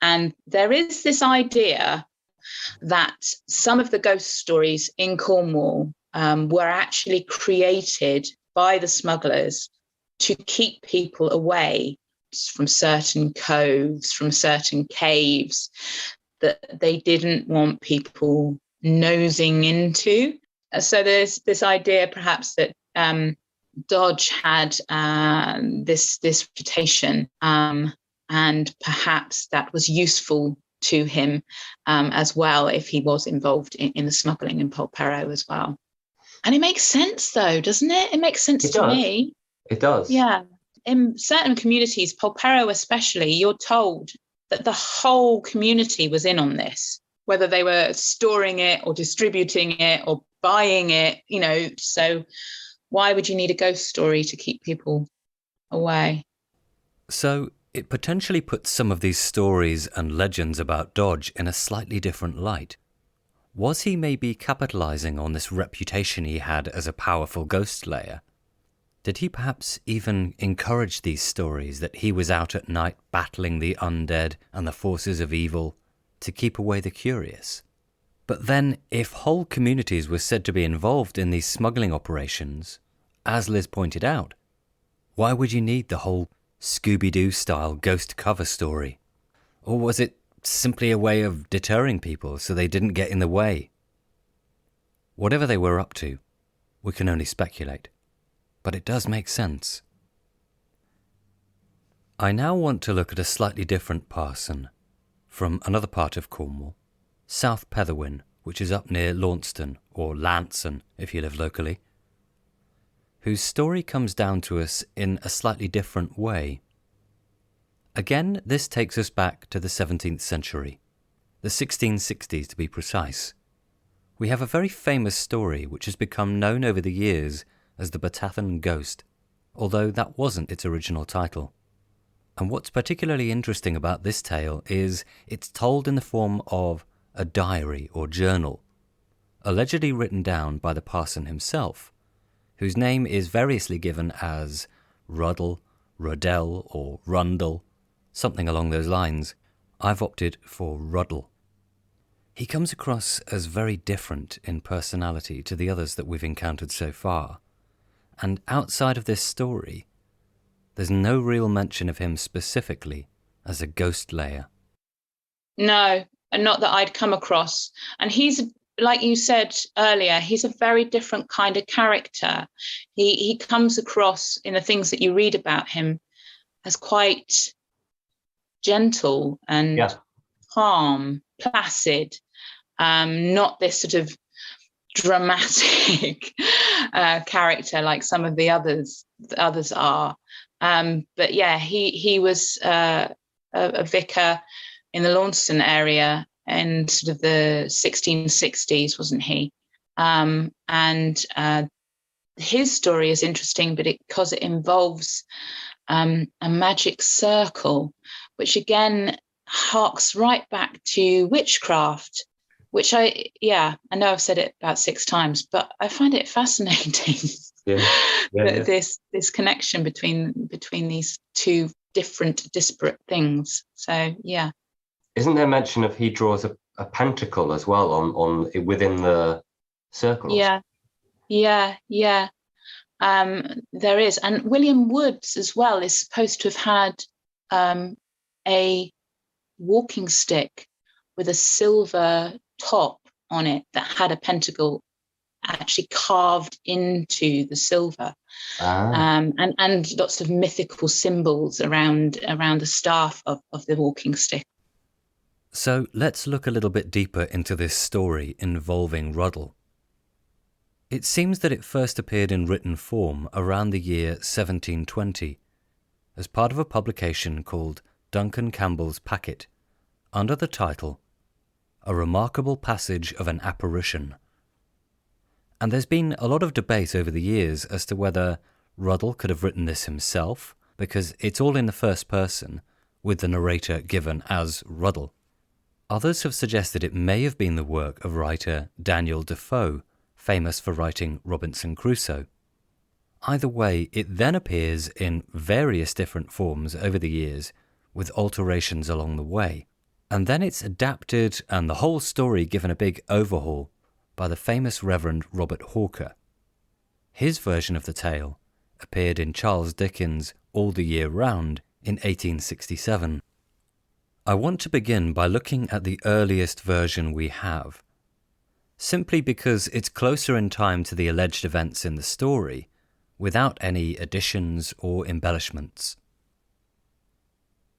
And there is this idea that some of the ghost stories in Cornwall were actually created by the smugglers to keep people away from certain coves, from certain caves that they didn't want people nosing into. So there's this idea perhaps that Dodge had this reputation, and perhaps that was useful to him as well if he was involved in the smuggling in Polperro as well. And it makes sense though, doesn't it? It makes sense to me. It does. Yeah. In certain communities, Polperro especially, you're told that the whole community was in on this, whether they were storing it or distributing it or buying it, so why would you need a ghost story to keep people away? So it potentially puts some of these stories and legends about Dodge in a slightly different light. Was he maybe capitalising on this reputation he had as a powerful ghost slayer? Did he perhaps even encourage these stories that he was out at night battling the undead and the forces of evil to keep away the curious? But then, if whole communities were said to be involved in these smuggling operations, as Liz pointed out, why would you need the whole Scooby-Doo style ghost cover story? Or was it simply a way of deterring people so they didn't get in the way? Whatever they were up to, we can only speculate. But it does make sense. I now want to look at a slightly different parson from another part of Cornwall, South Petherwin, which is up near Launceston, or Lanson if you live locally, whose story comes down to us in a slightly different way. Again, this takes us back to the 17th century, the 1660s to be precise. We have a very famous story which has become known over the years as the Batathan Ghost, although that wasn't its original title. And what's particularly interesting about this tale is it's told in the form of a diary or journal, allegedly written down by the parson himself, whose name is variously given as Ruddle, Ruddell, or Rundle, something along those lines. I've opted for Ruddle. He comes across as very different in personality to the others that we've encountered so far. And outside of this story, there's no real mention of him specifically as a ghost layer. No, and not that I'd come across. And he's, like you said earlier, he's a very different kind of character. He comes across in the things that you read about him as quite gentle and calm, placid, not this sort of dramatic character like some of the others are. But yeah, he was a vicar in the Launceston area in sort of the 1660s, wasn't he? And his story is interesting, but because it involves a magic circle, which again harks right back to witchcraft, which I know I've said it about 6 times, but I find it fascinating. This connection between these two different, disparate things. So yeah. Isn't there mention of he draws a pentacle as well on within the circles? Yeah. There is, and William Woods as well is supposed to have had a walking stick with a silver top on it that had a pentacle actually carved into the silver, and lots of mythical symbols around the staff of the walking stick. So let's look a little bit deeper into this story involving Ruddle. It seems that it first appeared in written form around the year 1720 as part of a publication called Duncan Campbell's Packet, under the title A Remarkable Passage of an Apparition. And there's been a lot of debate over the years as to whether Ruddle could have written this himself because it's all in the first person, with the narrator given as Ruddle. Others have suggested it may have been the work of writer Daniel Defoe, famous for writing Robinson Crusoe. Either way, it then appears in various different forms over the years, with alterations along the way. And then it's adapted and the whole story given a big overhaul by the famous Reverend Robert Hawker. His version of the tale appeared in Charles Dickens' All the Year Round in 1867. I want to begin by looking at the earliest version we have, simply because it's closer in time to the alleged events in the story, without any additions or embellishments.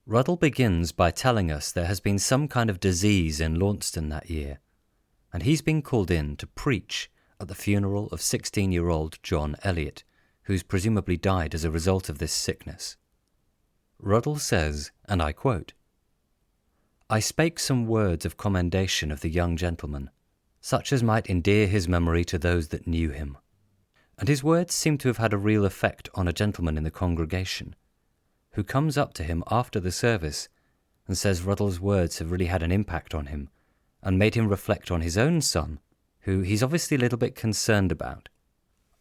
Ruddle begins by telling us there has been some kind of disease in Launceston that year, and he's been called in to preach at the funeral of 16-year-old John Eliot, who's presumably died as a result of this sickness. Ruddle says, and I quote, "I spake some words of commendation of the young gentleman, such as might endear his memory to those that knew him. And his words seem to have had a real effect on a gentleman in the congregation, who comes up to him after the service and says Ruddle's words have really had an impact on him and made him reflect on his own son, who he's obviously a little bit concerned about.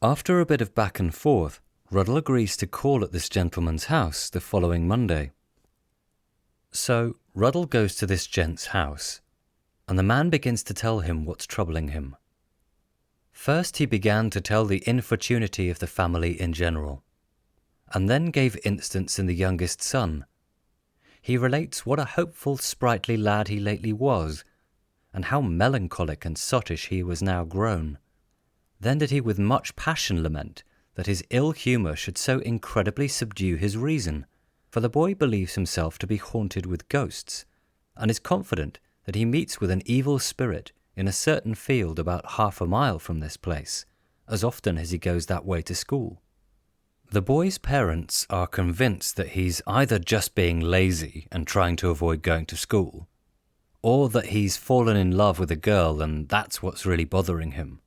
After a bit of back and forth, Ruddle agrees to call at this gentleman's house the following Monday. So Ruddle goes to this gent's house, and the man begins to tell him what's troubling him. First he began to tell the infortunity of the family in general, and then gave instance in the youngest son. He relates what a hopeful, sprightly lad he lately was, and how melancholic and sottish he was now grown. Then did he with much passion lament that his ill humour should so incredibly subdue his reason, for the boy believes himself to be haunted with ghosts, and is confident that he meets with an evil spirit in a certain field about 1/2 mile from this place, as often as he goes that way to school. The boy's parents are convinced that he's either just being lazy and trying to avoid going to school, or that he's fallen in love with a girl and that's what's really bothering him.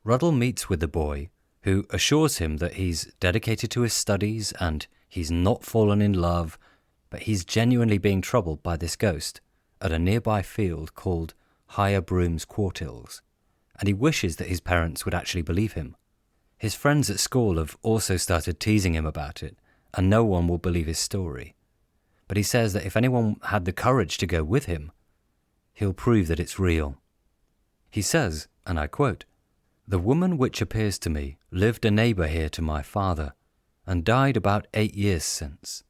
Ruddle meets with the boy, who assures him that he's dedicated to his studies and he's not fallen in love, but he's genuinely being troubled by this ghost at a nearby field called Higher Broom's Quartills, and he wishes that his parents would actually believe him. His friends at school have also started teasing him about it, and no one will believe his story. But he says that if anyone had the courage to go with him, he'll prove that it's real. He says, and I quote, "The woman which appears to me lived a neighbour here to my father, and died about 8 years since."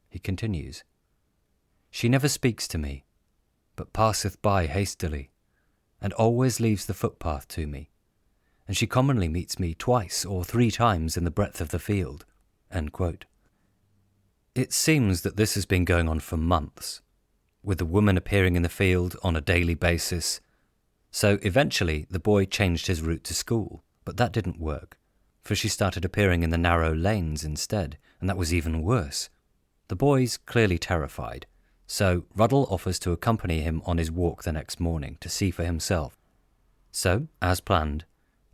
He continues, "She never speaks to me, but passeth by hastily, and always leaves the footpath to me, and she commonly meets me 2 or 3 times in the breadth of the field." End quote. It seems that this has been going on for months, with the woman appearing in the field on a daily basis. So eventually the boy changed his route to school, but that didn't work, for she started appearing in the narrow lanes instead, and that was even worse. The boy's clearly terrified, so Ruddle offers to accompany him on his walk the next morning to see for himself. So, as planned,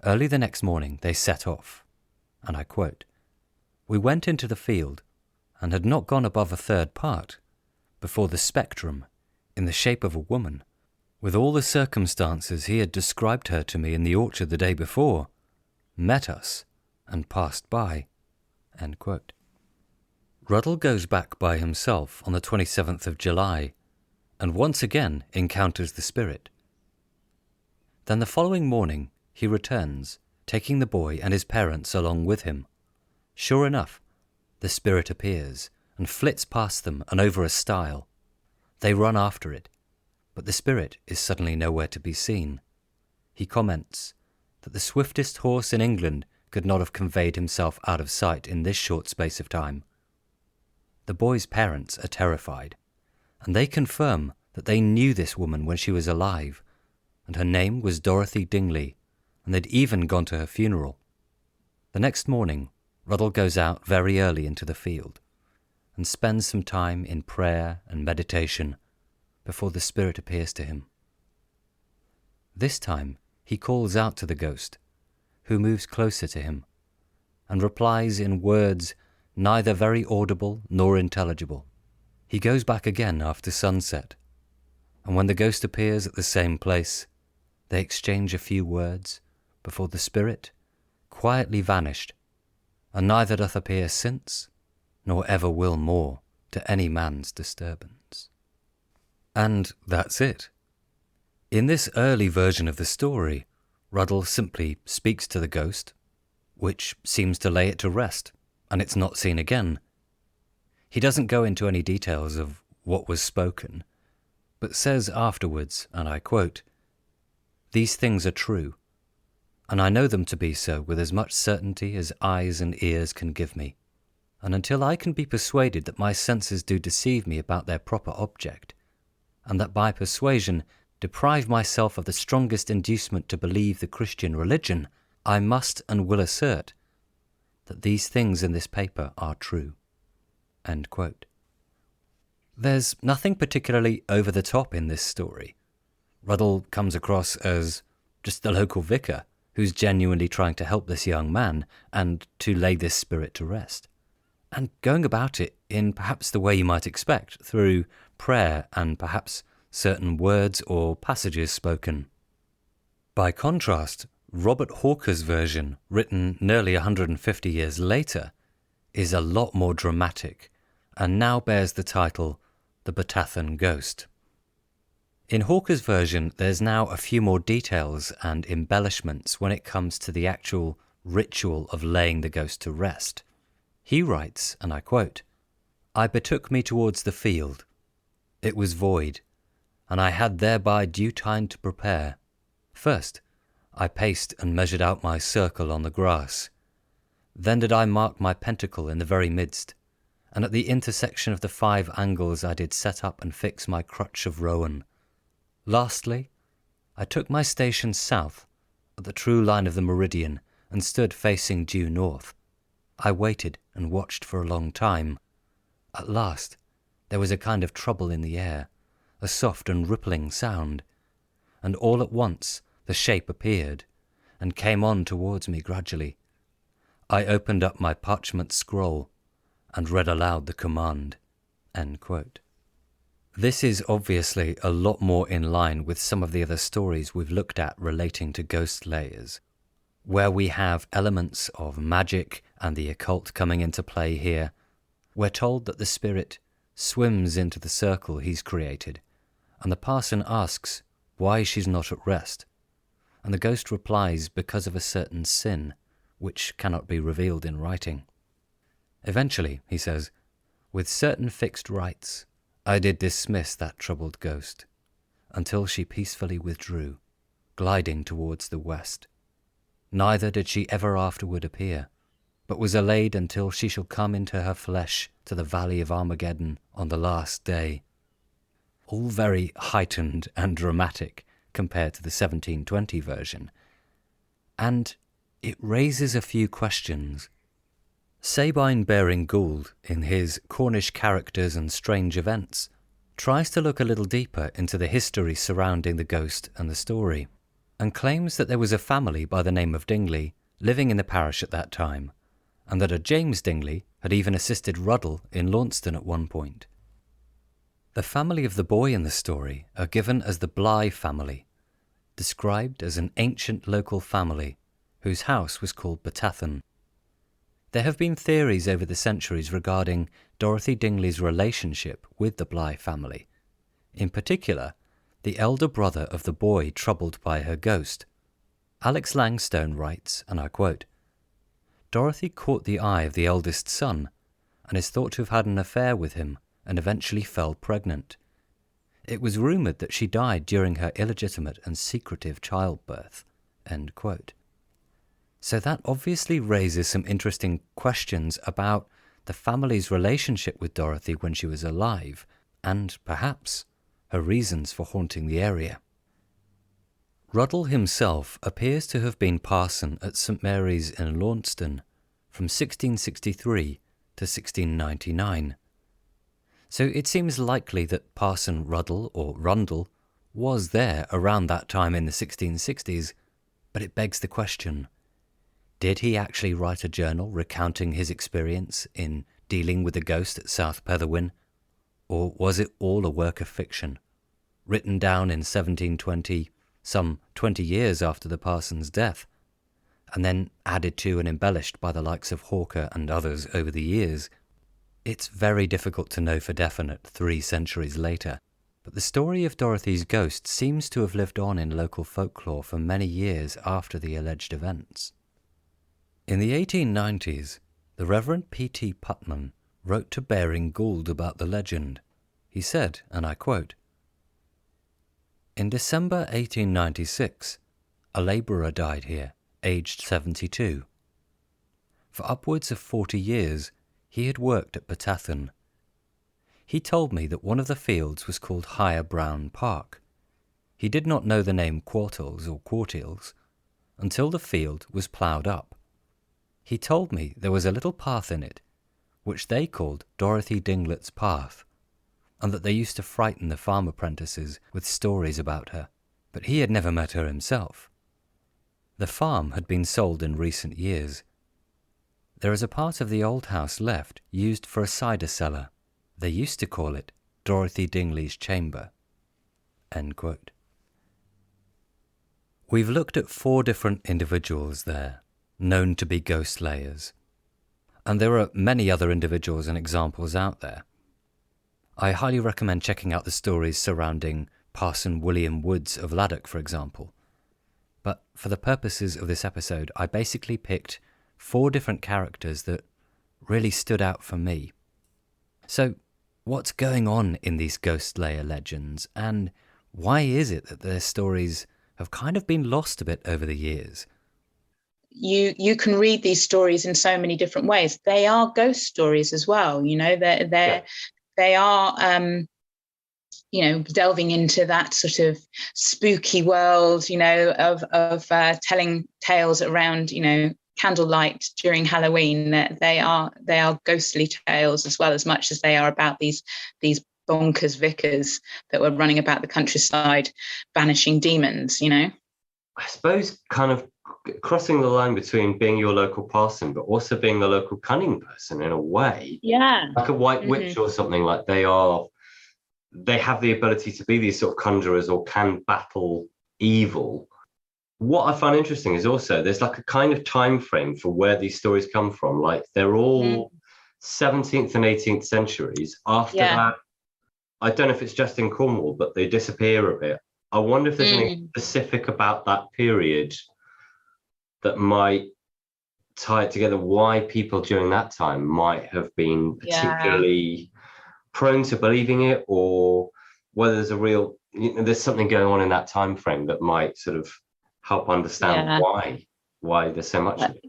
early the next morning they set off, and I quote, "We went into the field, and had not gone above a 1/3 part, before the spectrum, in the shape of a woman, with all the circumstances he had described her to me in the orchard the day before, met us and passed by." End quote. Ruddle goes back by himself on the 27th of July, and once again encounters the spirit. Then the following morning he returns, taking the boy and his parents along with him. Sure enough, the spirit appears and flits past them and over a stile. They run after it, but the spirit is suddenly nowhere to be seen. He comments that the swiftest horse in England could not have conveyed himself out of sight in this short space of time. The boy's parents are terrified, and they confirm that they knew this woman when she was alive, and her name was Dorothy Dingley, and they'd even gone to her funeral. The next morning, Ruddle goes out very early into the field, and spends some time in prayer and meditation before the spirit appears to him. This time he calls out to the ghost, who moves closer to him, and replies in words neither very audible nor intelligible. He goes back again after sunset, and when the ghost appears at the same place, they exchange a few words before the spirit quietly vanished, and neither doth appear since, nor ever will more to any man's disturbance. And that's it. In this early version of the story, Ruddle simply speaks to the ghost, which seems to lay it to rest, and it's not seen again. He doesn't go into any details of what was spoken, but says afterwards, and I quote, "These things are true, and I know them to be so with as much certainty as eyes and ears can give me, and until I can be persuaded that my senses do deceive me about their proper object, and that by persuasion deprive myself of the strongest inducement to believe the Christian religion, I must and will assert that these things in this paper are true." End quote. There's nothing particularly over the top in this story. Ruddle comes across as just the local vicar who's genuinely trying to help this young man and to lay this spirit to rest, and going about it in perhaps the way you might expect, through prayer and perhaps certain words or passages spoken. By contrast, Robert Hawker's version, written nearly 150 years later, is a lot more dramatic and now bears the title The Batathan Ghost. In Hawker's version, there's now a few more details and embellishments when it comes to the actual ritual of laying the ghost to rest. He writes, and I quote, "I betook me towards the field. It was void, and I had thereby due time to prepare. First, I paced and measured out my circle on the grass. Then did I mark my pentacle in the very midst, and at the intersection of the 5 angles I did set up and fix my crutch of rowan. Lastly, I took my station south, at the true line of the meridian, and stood facing due north. I waited and watched for a long time. At last, there was a kind of trouble in the air, a soft and rippling sound, and all at once the shape appeared, and came on towards me gradually. I opened up my parchment scroll, and read aloud the command." End quote. This is obviously a lot more in line with some of the other stories we've looked at relating to ghost layers, where we have elements of magic and the occult coming into play here. We're told that the spirit swims into the circle he's created, and the parson asks why she's not at rest, and the ghost replies because of a certain sin, which cannot be revealed in writing. Eventually, he says, "With certain fixed rites, I did dismiss that troubled ghost, until she peacefully withdrew, gliding towards the west. Neither did she ever afterward appear, but was allayed until she shall come into her flesh to the valley of Armageddon on the last day." All very heightened and dramatic compared to the 1720 version. And it raises a few questions. Sabine Baring-Gould, in his Cornish Characters and Strange Events, tries to look a little deeper into the history surrounding the ghost and the story, and claims that there was a family by the name of Dingley living in the parish at that time, and that a James Dingley had even assisted Ruddle in Launceston at one point. The family of the boy in the story are given as the Bligh family, described as an ancient local family whose house was called Batathan. There have been theories over the centuries regarding Dorothy Dingley's relationship with the Bligh family, in particular, the elder brother of the boy troubled by her ghost. Alex Langstone writes, and I quote, "Dorothy caught the eye of the eldest son, and is thought to have had an affair with him, and eventually fell pregnant. It was rumoured that she died during her illegitimate and secretive childbirth." End quote. So that obviously raises some interesting questions about the family's relationship with Dorothy when she was alive, and perhaps her reasons for haunting the area. Ruddle himself appears to have been parson at St Mary's in Launceston from 1663 to 1699. So it seems likely that Parson Ruddle, or Rundle, was there around that time in the 1660s, but it begs the question, Did he actually write a journal recounting his experience in dealing with the ghost at South Petherwin? Or was it all a work of fiction, written down in 1720, some 20 years after the parson's death, and then added to and embellished by the likes of Hawker and others over the years? It's very difficult to know for definite 3 centuries later, but the story of Dorothy's ghost seems to have lived on in local folklore for many years after the alleged events. In the 1890s, the Reverend P.T. Putman wrote to Baring Gould about the legend. He said, and I quote, "In December 1896, a labourer died here, aged 72. For upwards of 40 years, he had worked at Batathan. He told me that one of the fields was called Higher Brown Park. He did not know the name Quartles or Quartiles until the field was ploughed up. He told me there was a little path in it, which they called Dorothy Dinglett's Path, and that they used to frighten the farm apprentices with stories about her, but he had never met her himself. The farm had been sold in recent years. There is a part of the old house left used for a cider cellar. They used to call it Dorothy Dingley's Chamber." End quote. We've looked at 4 different individuals there, known to be ghost layers. And there are many other individuals and examples out there. I highly recommend checking out the stories surrounding Parson William Woods of Laddock, for example. But for the purposes of this episode, I basically picked 4 different characters that really stood out for me. So, what's going on in these ghost layer legends, and why is it that their stories have kind of been lost a bit over the years? You can read these stories in so many different ways. They are ghost stories as well. They are delving into that sort of spooky world, of telling tales around, candlelight during Halloween. They are ghostly tales as well, as much as they are about these bonkers vicars that were running about the countryside banishing demons. I suppose kind of crossing the line between being your local parson but also being the local cunning person in a way. Yeah, like a white witch or something. Like they have the ability to be these sort of conjurers or can battle evil. What I find interesting is also there's like a kind of time frame for where these stories come from. Like they're all 17th and 18th centuries. After that, I don't know if it's just in Cornwall, but they disappear a bit. I wonder if there's anything specific about that period that might tie it together, why people during that time might have been particularly prone to believing it, or whether there's there's something going on in that time frame that might sort of help understand why there's so much of it.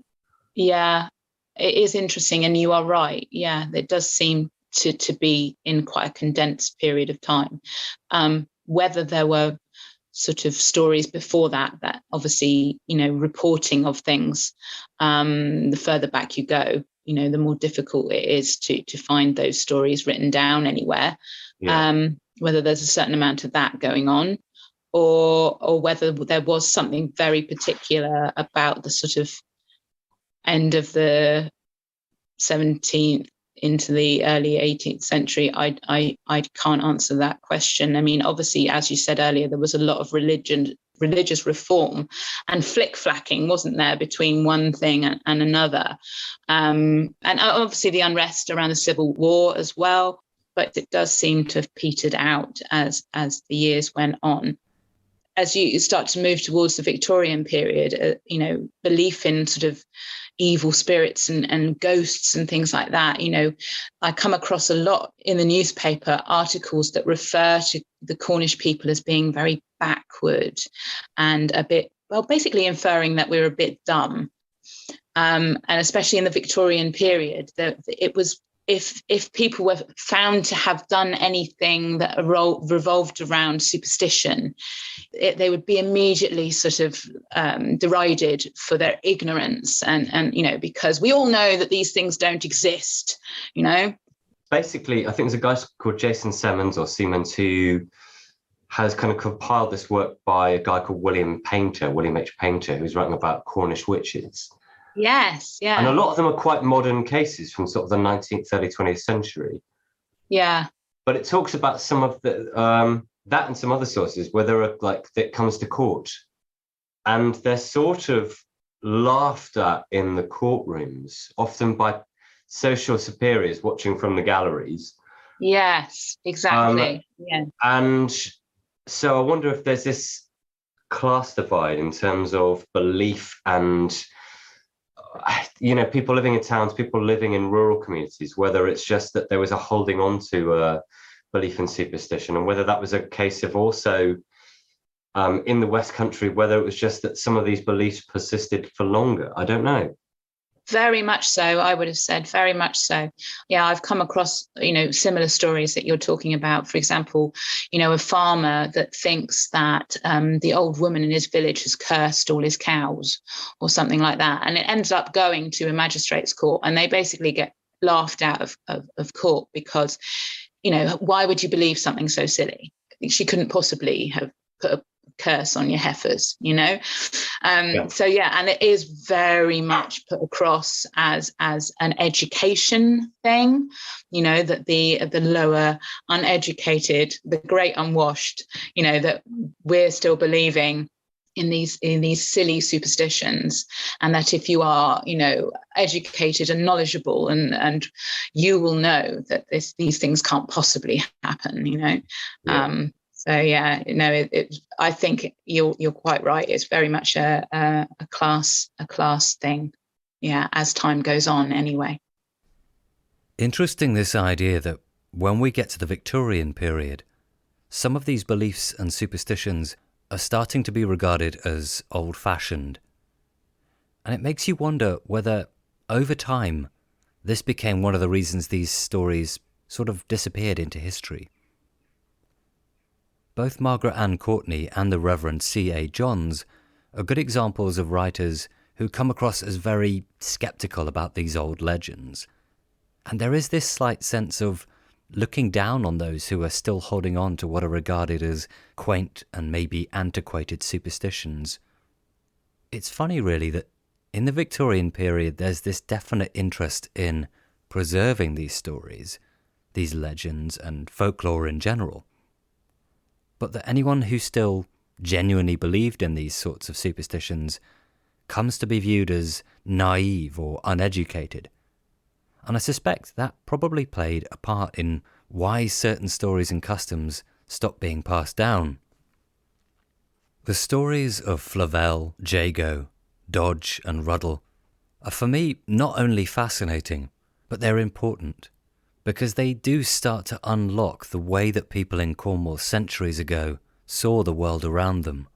Yeah, it is interesting, and you are right. Yeah, it does seem to be in quite a condensed period of time. Whether there were sort of stories before that obviously, reporting of things, the further back you go, the more difficult it is to find those stories written down anywhere. Whether there's a certain amount of that going on, or whether there was something very particular about the sort of end of the 17th into the early 18th century, I can't answer that question. I mean, obviously, as you said earlier, there was a lot of religious reform and flick-flacking, wasn't there, between one thing and another. And obviously the unrest around the Civil War as well, but it does seem to have petered out as the years went on. As you start to move towards the Victorian period, belief in sort of evil spirits and ghosts and things like that, I come across a lot in the newspaper articles that refer to the Cornish people as being very backward and a bit, basically inferring that we're a bit dumb. And especially in the Victorian period, that it was, if people were found to have done anything that revolved around superstition, they would be immediately sort of derided for their ignorance, and because we all know that these things don't exist. Basically, I think there's a guy called Jason Simmons who has kind of compiled this work by a guy called William H. Painter, who's writing about Cornish witches. Yes, And a yeah. lot of them are quite modern cases from sort of the 19th, early 20th century. Yeah. But it talks about some of the that and some other sources where there are like that comes to court, and they're sort of laughed at in the courtrooms, often by social superiors watching from the galleries. Yes, exactly. Yeah. And so I wonder if there's this class divide in terms of belief and people living in towns, people living in rural communities, whether it's just that there was a holding on to belief in superstition, and whether that was a case of also in the West Country, whether it was just that some of these beliefs persisted for longer. I don't know. Very much so, I would have said, very much so. Yeah, I've come across, similar stories that you're talking about. For example, a farmer that thinks that the old woman in his village has cursed all his cows or something like that. And it ends up going to a magistrate's court, and they basically get laughed out of court because, why would you believe something so silly? She couldn't possibly have put a curse on your heifers, So yeah, and it is very much put across as an education thing, that the lower uneducated, the great unwashed, that we're still believing in these silly superstitions, and that if you are educated and knowledgeable, and you will know that these things can't possibly happen. So yeah, I think you're quite right. It's very much a class thing. Yeah, as time goes on, anyway. Interesting, this idea that when we get to the Victorian period, some of these beliefs and superstitions are starting to be regarded as old-fashioned. And it makes you wonder whether, over time, this became one of the reasons these stories sort of disappeared into history. Both Margaret Ann Courtney and the Reverend C.A. Johns are good examples of writers who come across as very sceptical about these old legends. And there is this slight sense of looking down on those who are still holding on to what are regarded as quaint and maybe antiquated superstitions. It's funny, really, that in the Victorian period there's this definite interest in preserving these stories, these legends and folklore in general. But that anyone who still genuinely believed in these sorts of superstitions comes to be viewed as naive or uneducated. And I suspect that probably played a part in why certain stories and customs stopped being passed down. The stories of Flavel, Jago, Dodge and Ruddle are for me not only fascinating, but they're important, because they do start to unlock the way that people in Cornwall centuries ago saw the world around them.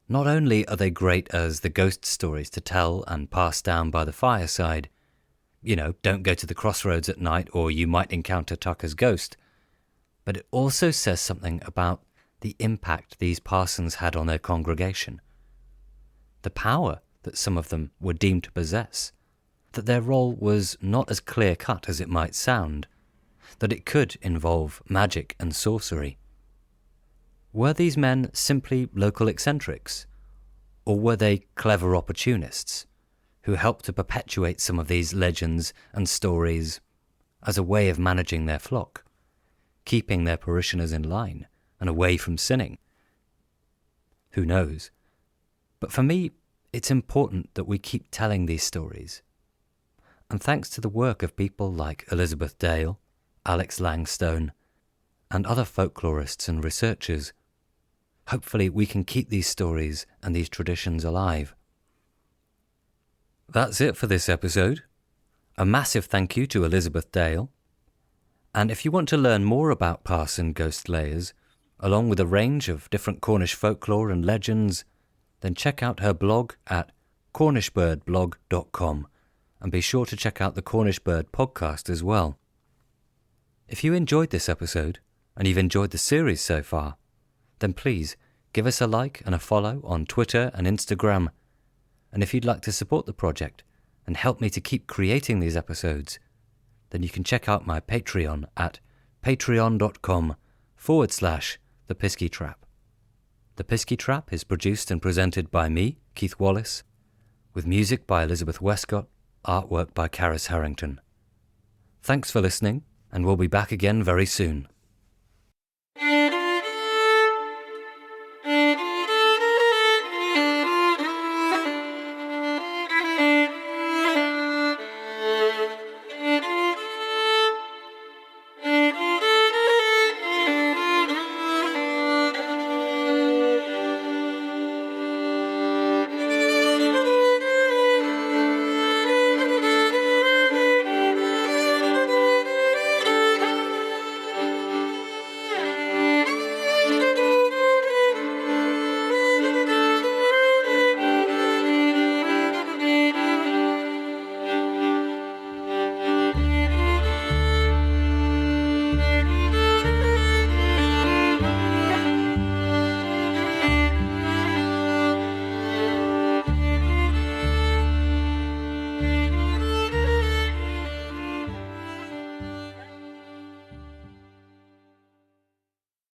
Not only are they great as the ghost stories to tell and pass down by the fireside, don't go to the crossroads at night or you might encounter Tucker's ghost, but it also says something about the impact these parsons had on their congregation, the power that some of them were deemed to possess, that their role was not as clear-cut as it might sound, that it could involve magic and sorcery. Were these men simply local eccentrics, or were they clever opportunists who helped to perpetuate some of these legends and stories as a way of managing their flock, keeping their parishioners in line and away from sinning? Who knows? But for me, it's important that we keep telling these stories. And thanks to the work of people like Elizabeth Dale, Alex Langstone, and other folklorists and researchers, hopefully we can keep these stories and these traditions alive. That's it for this episode. A massive thank you to Elizabeth Dale. And if you want to learn more about parson ghost layers, along with a range of different Cornish folklore and legends, then check out her blog at cornishbirdblog.com. And be sure to check out the Cornish Bird podcast as well. If you enjoyed this episode, and you've enjoyed the series so far, then please give us a like and a follow on Twitter and Instagram. And if you'd like to support the project and help me to keep creating these episodes, then you can check out my Patreon at patreon.com/The Pisky Trap. The Pisky Trap is produced and presented by me, Keith Wallace, with music by Elizabeth Westcott, artwork by Caris Harrington. Thanks for listening, and we'll be back again very soon.